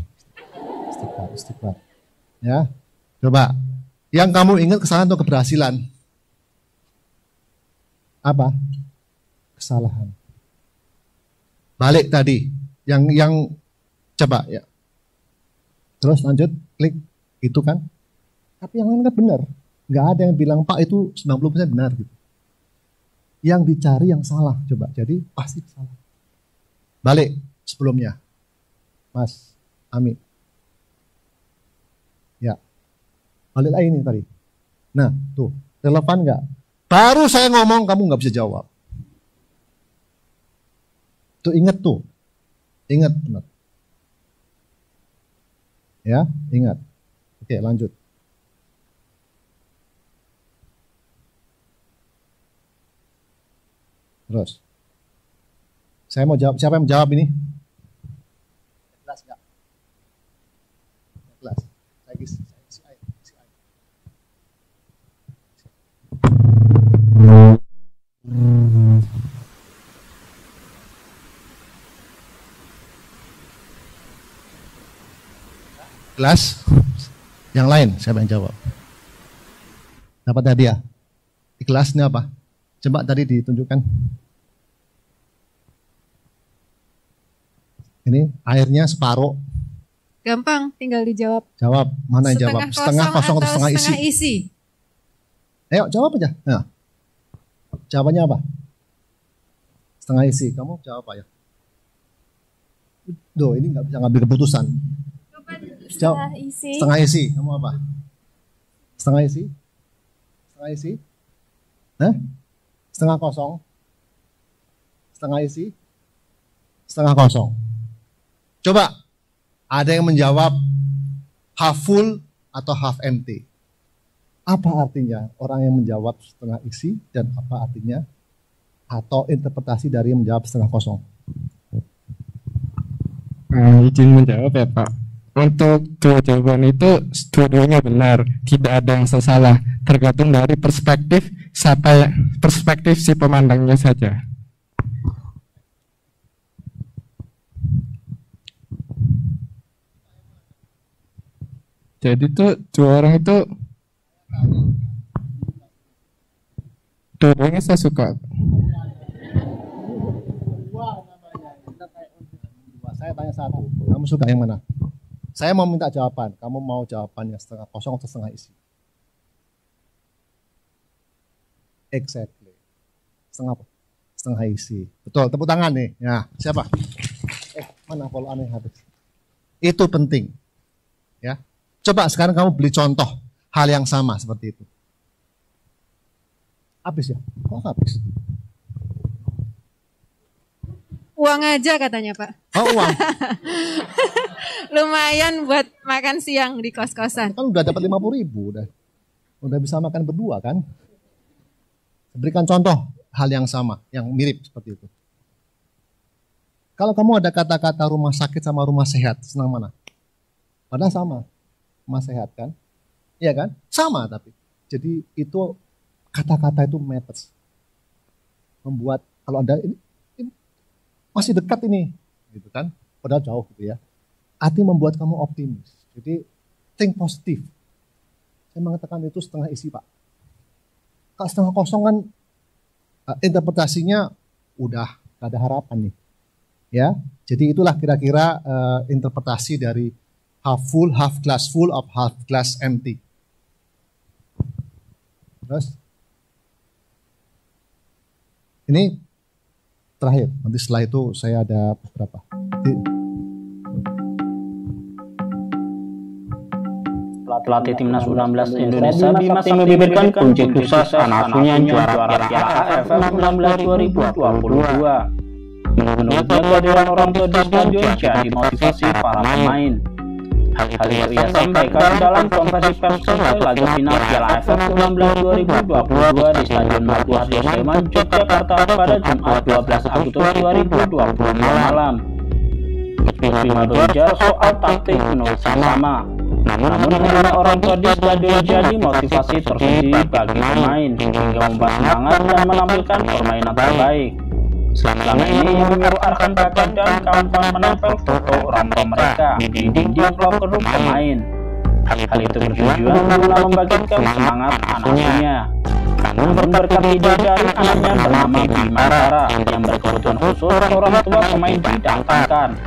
Istighfar. Ya, coba. Yang kamu ingat kesalahan atau keberhasilan? Apa? Kesalahan. Balik tadi. Yang coba ya. Terus lanjut, klik. Itu kan. Tapi yang lain kan benar. Nggak ada yang bilang, Pak itu 90% benar gitu. Yang dicari yang salah. Coba, jadi pasti salah. Balik sebelumnya. Mas Ami. Ya. Balik lagi ini tadi. Nah, tuh. Relevan nggak? Baru saya ngomong, kamu nggak bisa jawab. Tuh, ingat tuh. Ingat. Ya, ingat. Oke, lanjut. Terus. Saya mau jawab, siapa yang menjawab ini? Kelas enggak? Kelas. Saya isi air. Kelas. Yang lain, siapa yang jawab? Dapat hadiah. Di kelasnya apa? Coba tadi ditunjukkan. Ini airnya separuh. Gampang, tinggal dijawab. Jawab, mana yang jawab? Setengah kosong atau setengah isi? Ayo jawab aja. Nah, jawabannya apa? Setengah isi. Kamu jawab apa ya? Duh, ini nggak bisa ngambil keputusan. Jawab. Setengah isi. Kamu apa? Setengah isi? Setengah isi? Hah? Setengah kosong? Setengah isi? Setengah kosong. Coba, ada yang menjawab half full atau half empty. Apa artinya orang yang menjawab setengah isi dan apa artinya atau interpretasi dari yang menjawab setengah kosong? Izin menjawab ya Pak. untuk dua jawaban itu dua-duanya benar, tidak ada yang salah, tergantung dari perspektif si pemandangnya saja. Jadi tuh dua orang itu dua-duanya saya suka. Saya tanya satu, kamu suka yang mana? Saya mau minta jawaban, kamu mau jawaban yang setengah kosong atau setengah isi? Exactly. Setengah apa? Setengah isi. Betul, tepuk tangan nih. Ya, siapa? Mana kalau aneh habis? Itu penting. Ya. Coba sekarang kamu beli contoh hal yang sama seperti itu. Habis ya? Kok habis? Uang aja katanya Pak. Oh, uang. Lumayan buat makan siang di kos-kosan. Kan udah dapat 50.000 udah. Udah bisa makan berdua kan? Berikan contoh hal yang sama, yang mirip seperti itu. Kalau kamu ada kata-kata rumah sakit sama rumah sehat, senang mana? Padahal sama. Rumah sehat kan? Iya kan? Sama tapi. Jadi itu kata-kata itu matters. Membuat kalau Anda ini masih dekat ini, gitu kan? Padahal jauh gitu ya. Arti membuat kamu optimis. Jadi think positif. Saya mengatakan itu setengah isi Pak. Kalau setengah kosong kan interpretasinya udah gak ada harapan nih. Ya, jadi itulah kira-kira interpretasi dari half glass full of half glass empty. Terus ini terakhir, nanti setelah itu saya ada beberapa. Pelatih Timnas U16 Indonesia Bima Sakti memberikan kunci sukses anak asuhnya juara Piala AFF U16 2022. Menurutnya kehadiran orang tua di stadion jadi motivasi para pemain. Hal itu ia sampaikan dalam konferensi pers selesai laga final Piala AFF U16 2022 di Stadion Margoharjo Sleman, Yogyakarta pada Jumat 12 Agustus 2022 malam. Bima berbicara soal taktik menurut sama. Namun hanya orang tua di stadion jadi motivasi tersendiri bagi pemain hingga membuat semangat dan menampilkan permainan terbaik. Selama ini Guru Arkan Kakak dan kawan-kawan menempel foto orang tua mereka di dinding locker room pemain. Hal itu bertujuan guna membagikan semangat anaknya. Namun berkat ide dari anaknya bernama Bima Tara yang berkebutuhan khusus, orang tua pemain didatangkan.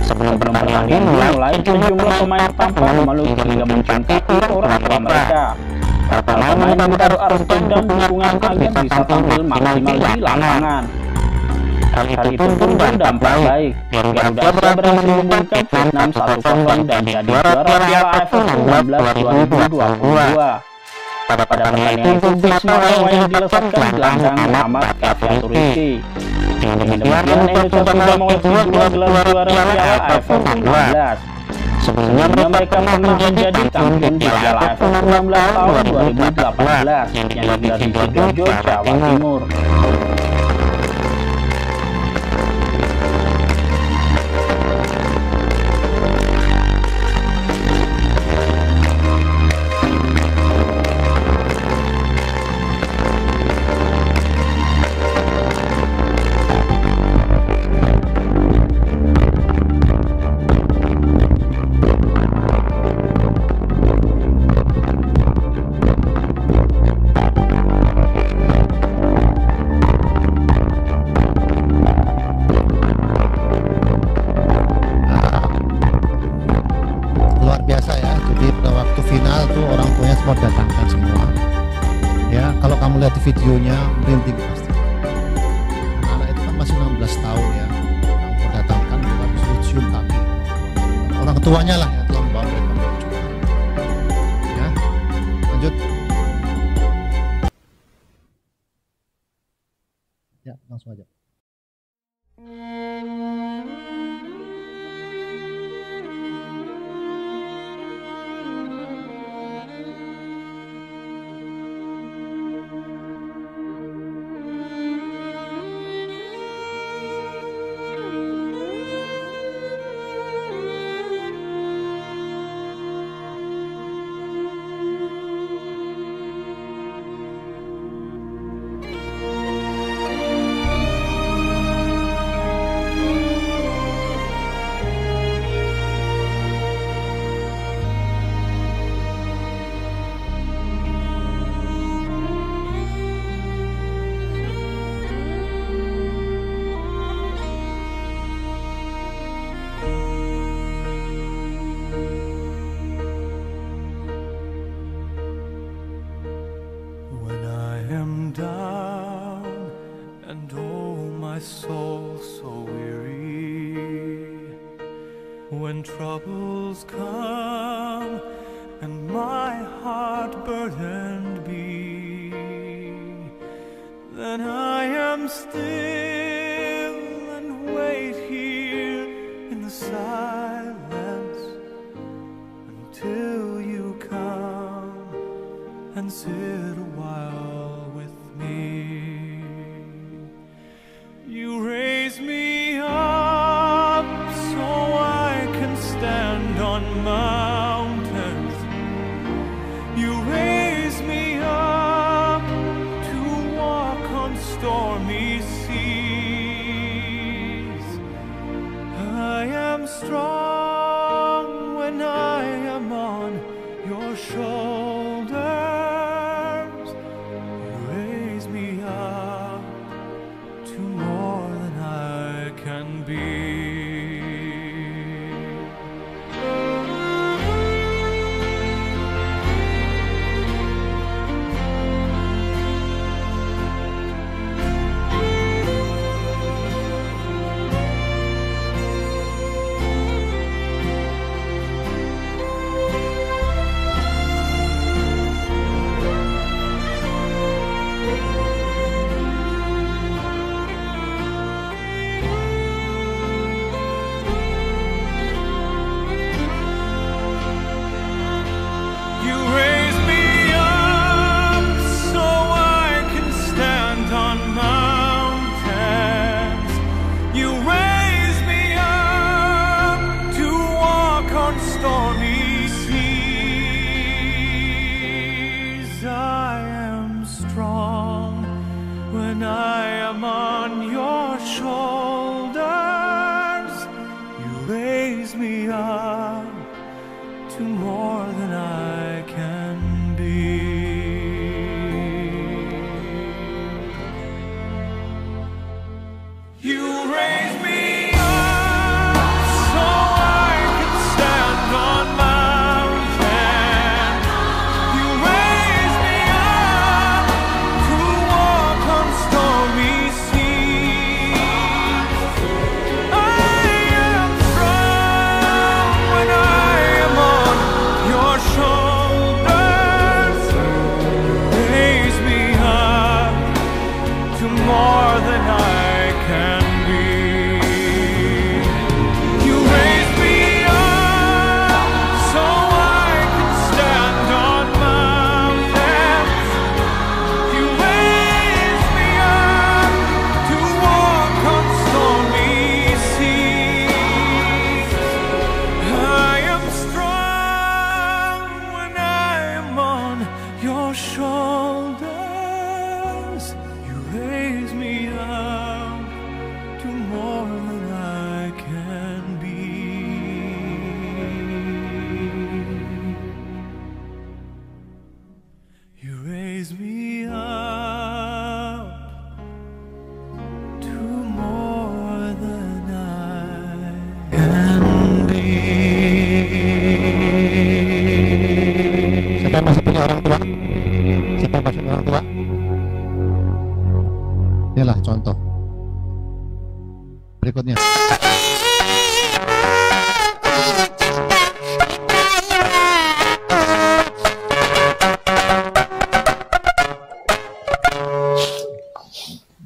Sebelum pertandingan dimulai, sejumlah pemain tampak memeluk hingga mencium kaki orang tua mereka. Para pemain menaruh restu dan dukungan agar bisa tampil maksimal di lapangan. Hal itu pun berdampak baik. Garuda berhasil membungkam Vietnam 1-0 dan jadi juara Piala AFF U16 2022. Pada pertandingan itu Bisma yang dilesatkan gelandang Muhammad Kafiatur Rizky. Dengan demikian Indonesia sudah mengoleksi 2 gelar juara Piala AFF U16. Sebelumnya mereka pernah menjadi kampion di Piala AFF U16 tahun 2018 yang digelar di Sidoarjo, Jawa Timur. Videonya merinding pasti. Anak itu kan masih 16 tahun ya. Kamu datangkan harus cium kaki. Orang tuanya lah yang telah membawa mereka menuju. Ya, lanjut. Ya, langsung aja. my soul so weary, when troubles come and my heart burdened be, then I am still and wait here in the silence until you come and sit a while with me. You raise me up so I can stand on mountains. You raise me up to walk on stormy seas. I am strong when I am on your shoulders. You raise me up to more than I can be. When I am on your shoulders, you raise me up to more than I can be. You raise me up so I can stand on mountains. You raise me up to walk on stormy seas. I am strong when I am on your shoulders. You raise me up to more than I can be. You raise me up so I can stand on mountains. You raise me up to walk on stormy seas. I am strong when I am on your shoulders. You raise me up to more than I can be. You raise me up to more than I can be. Siapa yang masih punya orang tua? Siapa yang masih punya orang tua? Inilah contoh. Berikutnya.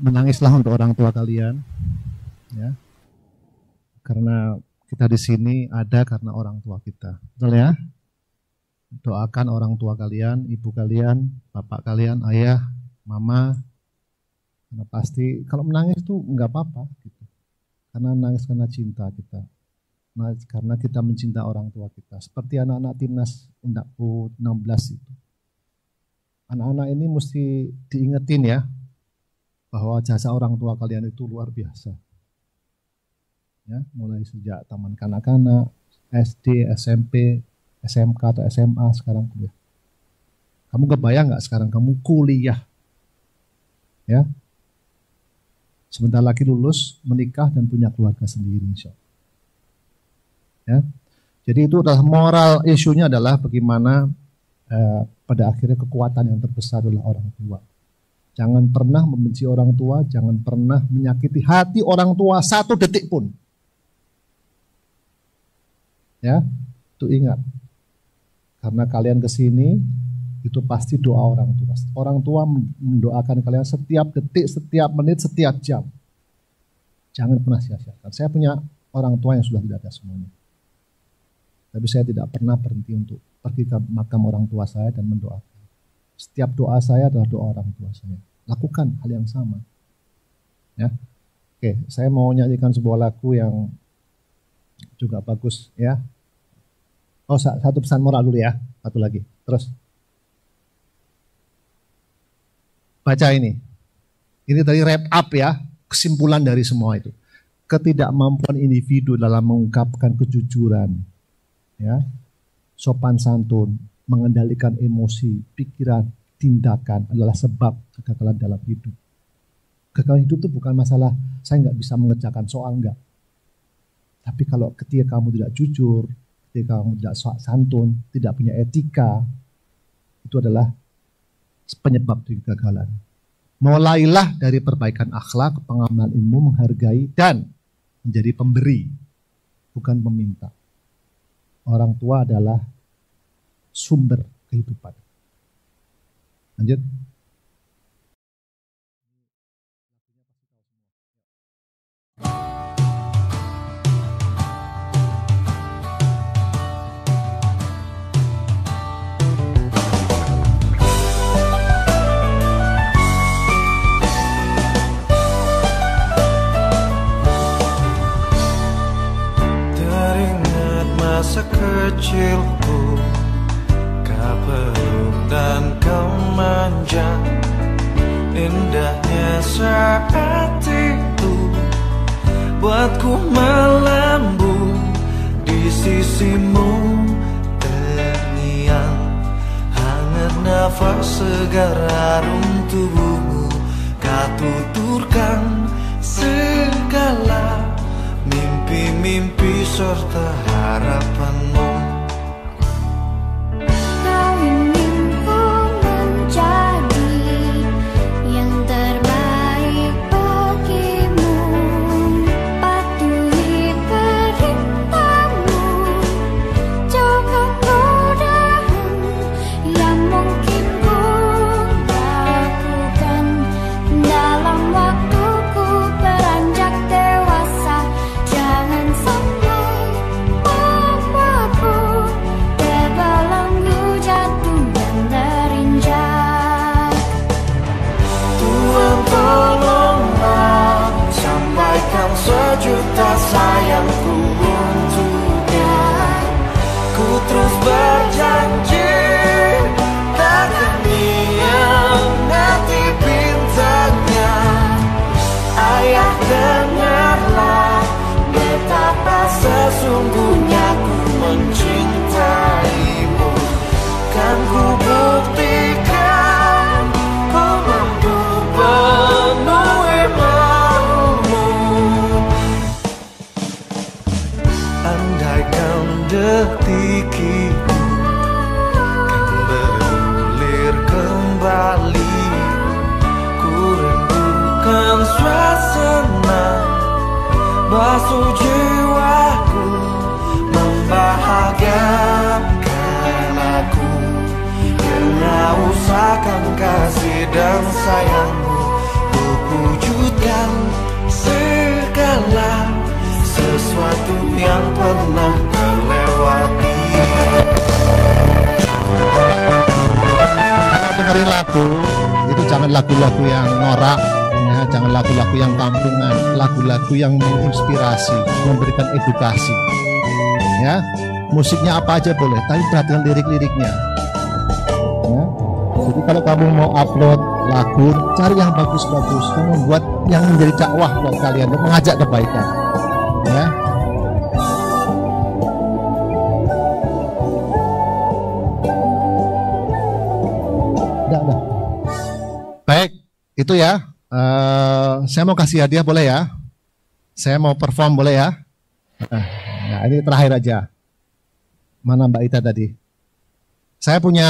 Menangislah untuk orang tua kalian, ya. Karena kita di sini ada karena orang tua kita, betul ya? Doakan orang tua kalian, ibu kalian, bapak kalian, ayah, mama. Karena pasti kalau menangis itu nggak apa-apa, gitu. Karena nangis karena cinta kita, karena kita mencinta orang tua kita. Seperti anak-anak timnas U16 itu. Anak-anak ini mesti diingetin ya, bahwa jasa orang tua kalian itu luar biasa. Ya, mulai sejak taman kanak-kanak, SD, SMP, SMK atau SMA, sekarang kuliah. Kamu kebayang nggak sekarang kamu kuliah? Ya, sebentar lagi lulus, menikah dan punya keluarga sendiri, insya Allah. Ya, jadi itu adalah moral isunya adalah bagaimana pada akhirnya kekuatan yang terbesar adalah orang tua. Jangan pernah membenci orang tua, jangan pernah menyakiti hati orang tua 1 detik pun. Ya, itu ingat. Karena kalian kesini, itu pasti doa orang tua. Orang tua mendoakan kalian setiap detik, setiap menit, setiap jam. Jangan pernah sia-siakan. Saya punya orang tua yang sudah tidak ada semuanya. Tapi saya tidak pernah berhenti untuk pergi ke makam orang tua saya dan mendoakan. Setiap doa saya adalah doa orang tua saya. Lakukan hal yang sama. Ya. Oke, saya mau nyanyikan sebuah lagu yang juga bagus ya. Oh, satu pesan moral dulu ya. Satu lagi. Terus. Baca ini. Ini tadi wrap up ya. Kesimpulan dari semua itu. Ketidakmampuan individu dalam mengungkapkan kejujuran. Ya. Sopan santun. Mengendalikan emosi, pikiran, tindakan adalah sebab kegagalan dalam hidup. Kegagalan hidup itu bukan masalah saya nggak bisa mengerjakan soal, enggak. Tapi kalau ketika kamu tidak jujur, ketika kamu tidak santun, tidak punya etika, itu adalah penyebab dari kegagalan. Mulailah dari perbaikan akhlak, pengamalan ilmu, menghargai, dan menjadi pemberi, bukan peminta. Orang tua adalah sumber kehidupan. Lanjut. Teringat masa kecilku, kau peluk dan kau manja. Indahnya saat itu buatku melambung di sisimu. Terngiang hangat nafas segar harum tubuhmu. Kau tuturkan segala mimpi-mimpi serta harapanmu. Sejuta sayangku untuknya, ku terus berjanji takkan mengingati bintangnya. Ayah, dengarlah betapa sesungguhnya ku mencintaimu. Kan ku buktikan ku mampu penuhi maumu. Andaikan detik itu kan berulir kembali, ku rindukan suasana basuh jiwaku, membahagiakan aku dengan usahakan kasih dan sayangmu. Ku wujudkan segala sesuatu yang pernah terlewati. Kalau dengerin lagu, itu jangan lagu-lagu yang norak, ya, jangan lagu-lagu yang kampungan, lagu-lagu yang menginspirasi, memberikan edukasi. Ya, musiknya apa aja boleh, tapi perhatikan lirik-liriknya. Ya. Jadi kalau kamu mau upload lagu, cari yang bagus-bagus, kamu buat yang menjadi dakwah buat kalian, untuk mengajak kebaikan. Ya. Udah. Baik, itu ya. Saya mau kasih hadiah boleh ya? Saya mau perform boleh ya? Nah, ini terakhir aja. Mana Mbak Ita tadi? Saya punya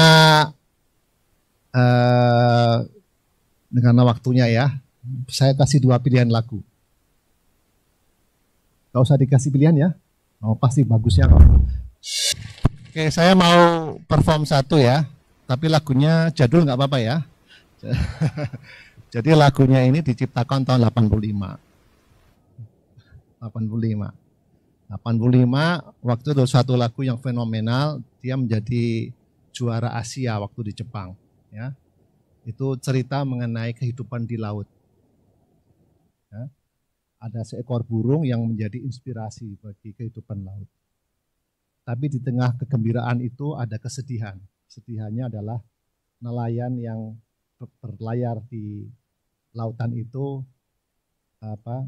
Karena waktunya ya, saya kasih 2 pilihan lagu. Gak usah dikasih pilihan ya, pasti bagusnya kok. Oke, saya mau perform satu ya, tapi lagunya jadul nggak apa-apa ya. Jadi lagunya ini diciptakan tahun 85. 85 waktu itu satu lagu yang fenomenal, dia menjadi juara Asia waktu di Jepang ya. Itu cerita mengenai kehidupan di laut ya. Ada seekor burung yang menjadi inspirasi bagi kehidupan laut, tapi di tengah kegembiraan itu ada kesedihan. Kesedihannya adalah nelayan yang berlayar di lautan itu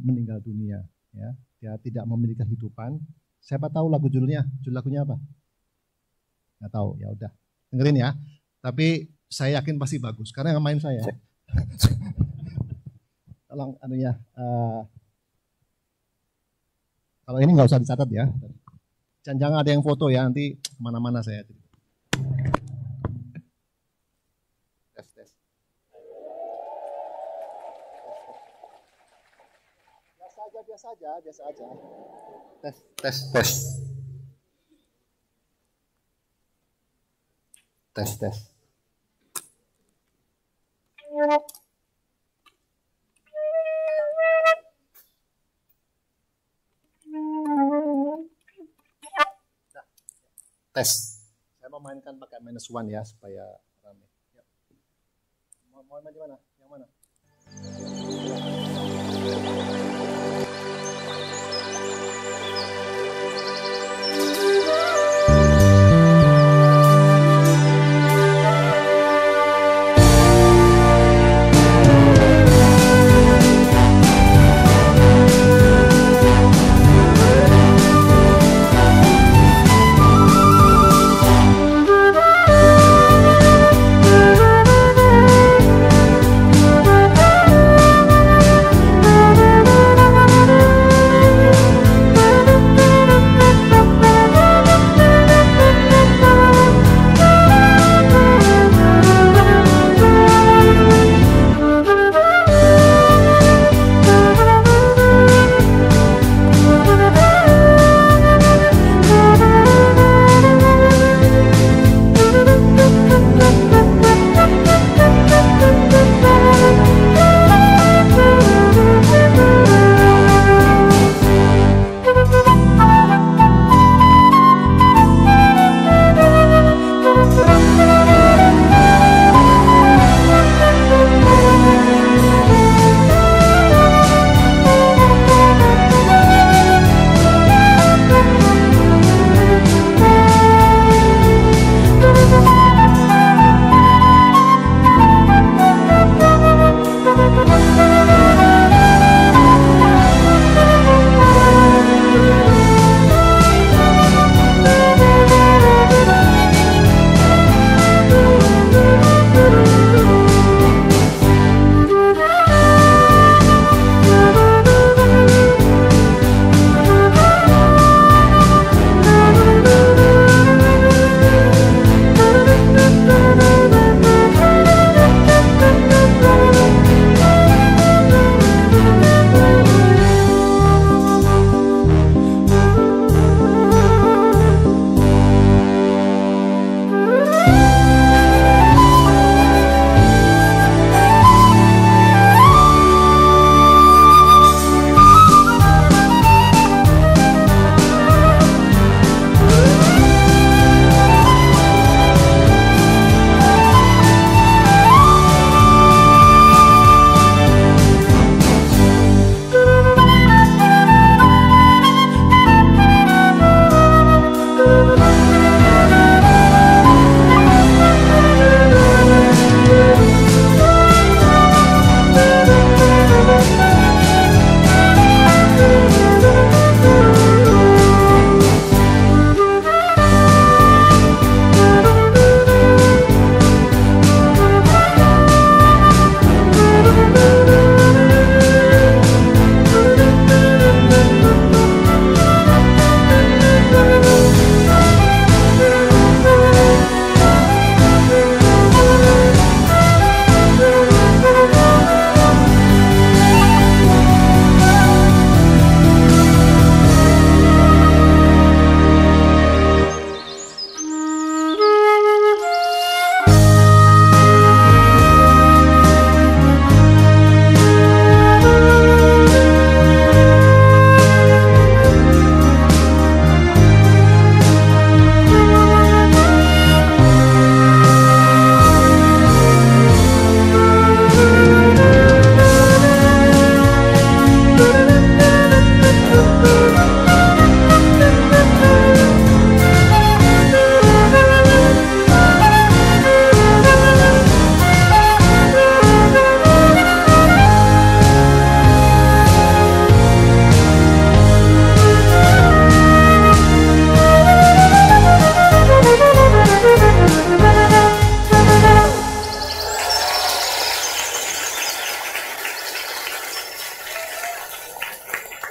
meninggal dunia ya. Dia tidak memiliki kehidupan. Siapa tahu lagu judulnya? Judul lagunya apa? Nggak tahu. Ya udah, dengerin ya. Tapi saya yakin pasti bagus karena yang main saya. Tolong anunya. Kalau ini nggak usah dicatat ya. Jangan ada yang foto ya, nanti kemana-mana saya. Tes. Biasa aja. Tes. Tes. Saya mau mainkan pakai -1 ya supaya rame. Ya. Mau main di mana? Yang mana?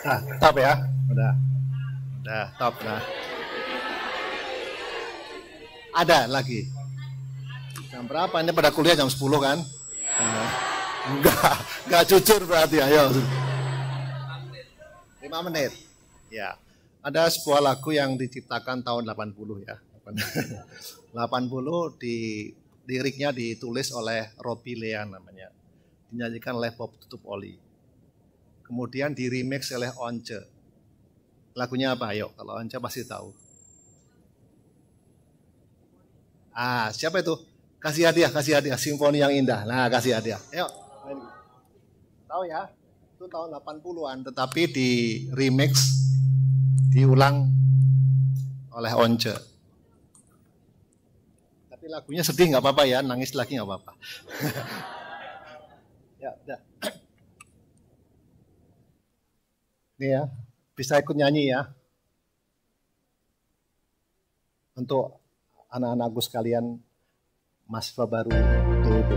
Nah, top ya. Udah top. Nah. Ada lagi. Jam berapa? Ini pada kuliah jam 10 kan? Enggak jujur berarti. Ayo. 5 menit. Ya. Ada sebuah lagu yang diciptakan tahun 80 ya. 80 liriknya ditulis oleh Robbie Lean namanya. Dinyanyikan oleh Bob Tutup Oli. Kemudian di remix oleh Once. Lagunya apa? Ayo, kalau Once pasti tahu. Siapa itu? Kasih hadiah, Simfoni yang Indah. Nah, kasih hadiah. Ayo. Tahu ya? Itu tahun 80-an, tetapi di remix diulang oleh Once. Tapi lagunya sedih nggak apa-apa ya, nangis lagi nggak apa-apa. Ya, udah. Ini ya, bisa ikut nyanyi ya. Untuk anak-anakku sekalian, mahasiswa baru TUB.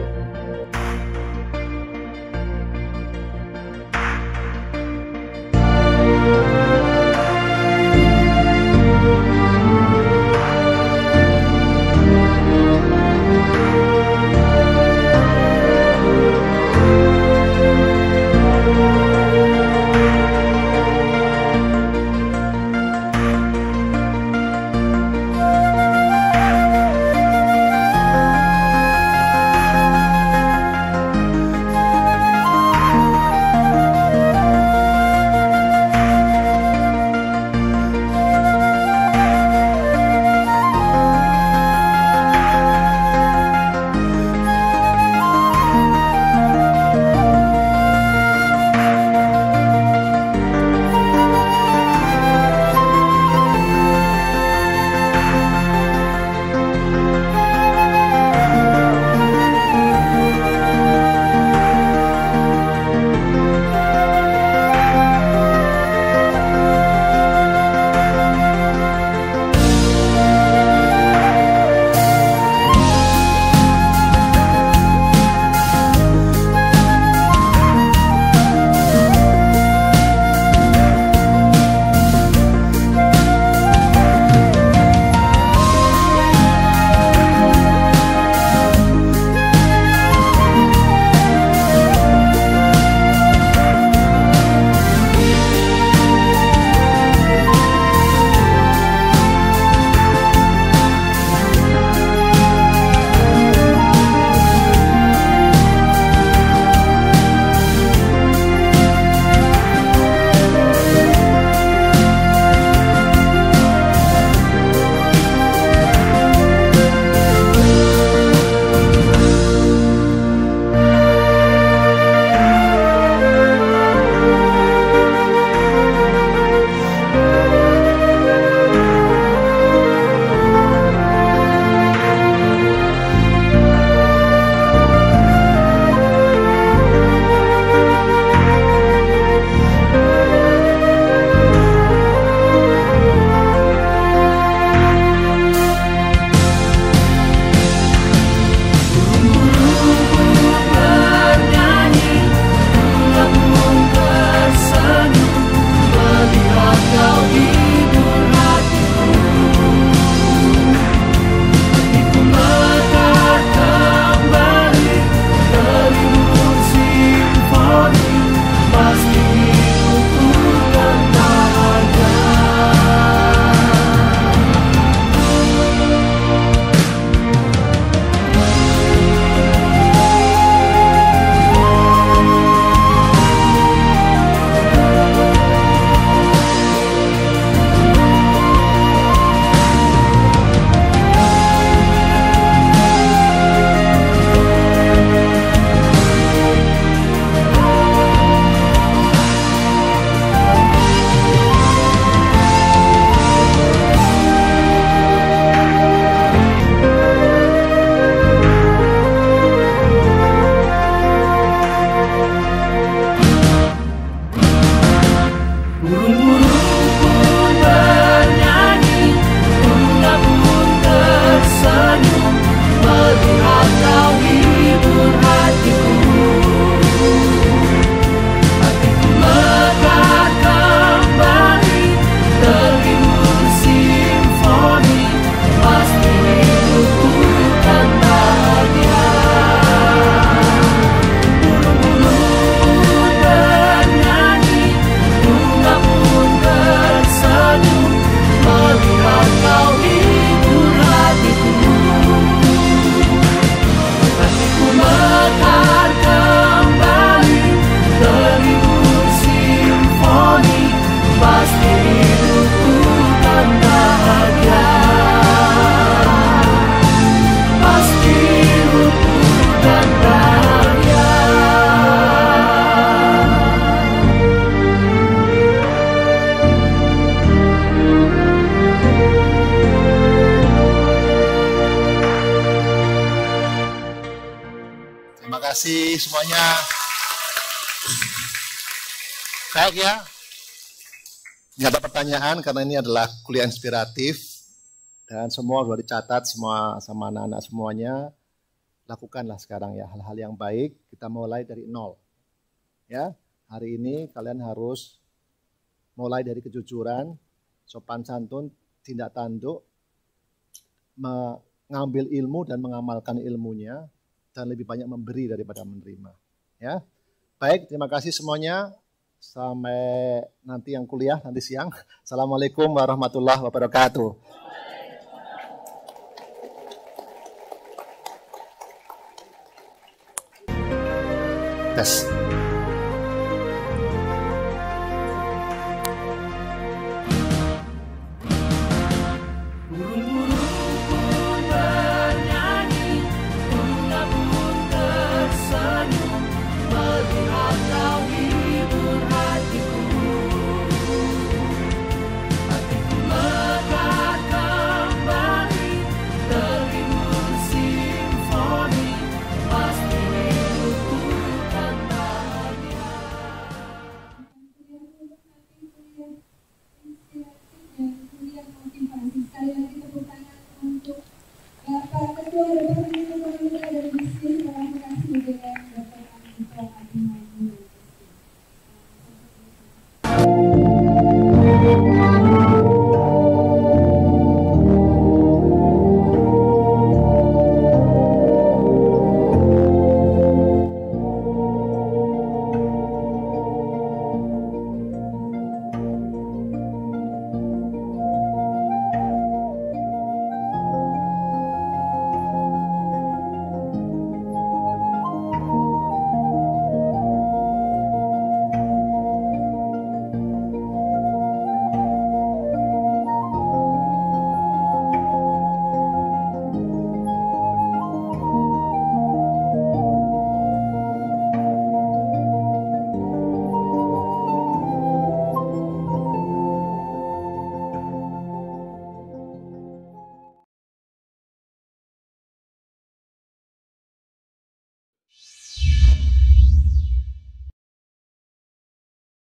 kasih semuanya. Baik ya. Nggak ada pertanyaan karena ini adalah kuliah inspiratif dan semua sudah dicatat semua sama anak-anak semuanya. Lakukanlah sekarang ya hal-hal yang baik. Kita mulai dari nol. Ya, hari ini kalian harus mulai dari kejujuran, sopan santun, tindak tanduk, mengambil ilmu dan mengamalkan ilmunya, dan lebih banyak memberi daripada menerima. Ya, baik, terima kasih semuanya. Sampai nanti yang kuliah nanti siang. Assalamualaikum warahmatullahi wabarakatuh. Tes.